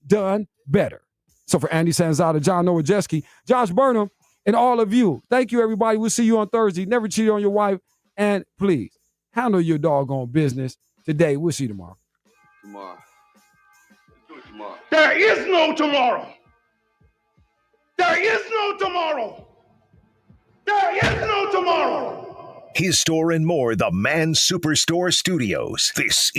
done better. So for Andy Sanzada, John Nowajewski, Josh Burnham, and all of you, thank you, everybody. We'll see you on Thursday. Never cheat on your wife. And please, handle your doggone business today. We'll see you tomorrow. Tomorrow. There is no tomorrow. There is no tomorrow. There is no tomorrow. His Store and More, the Man Superstore Studios. This is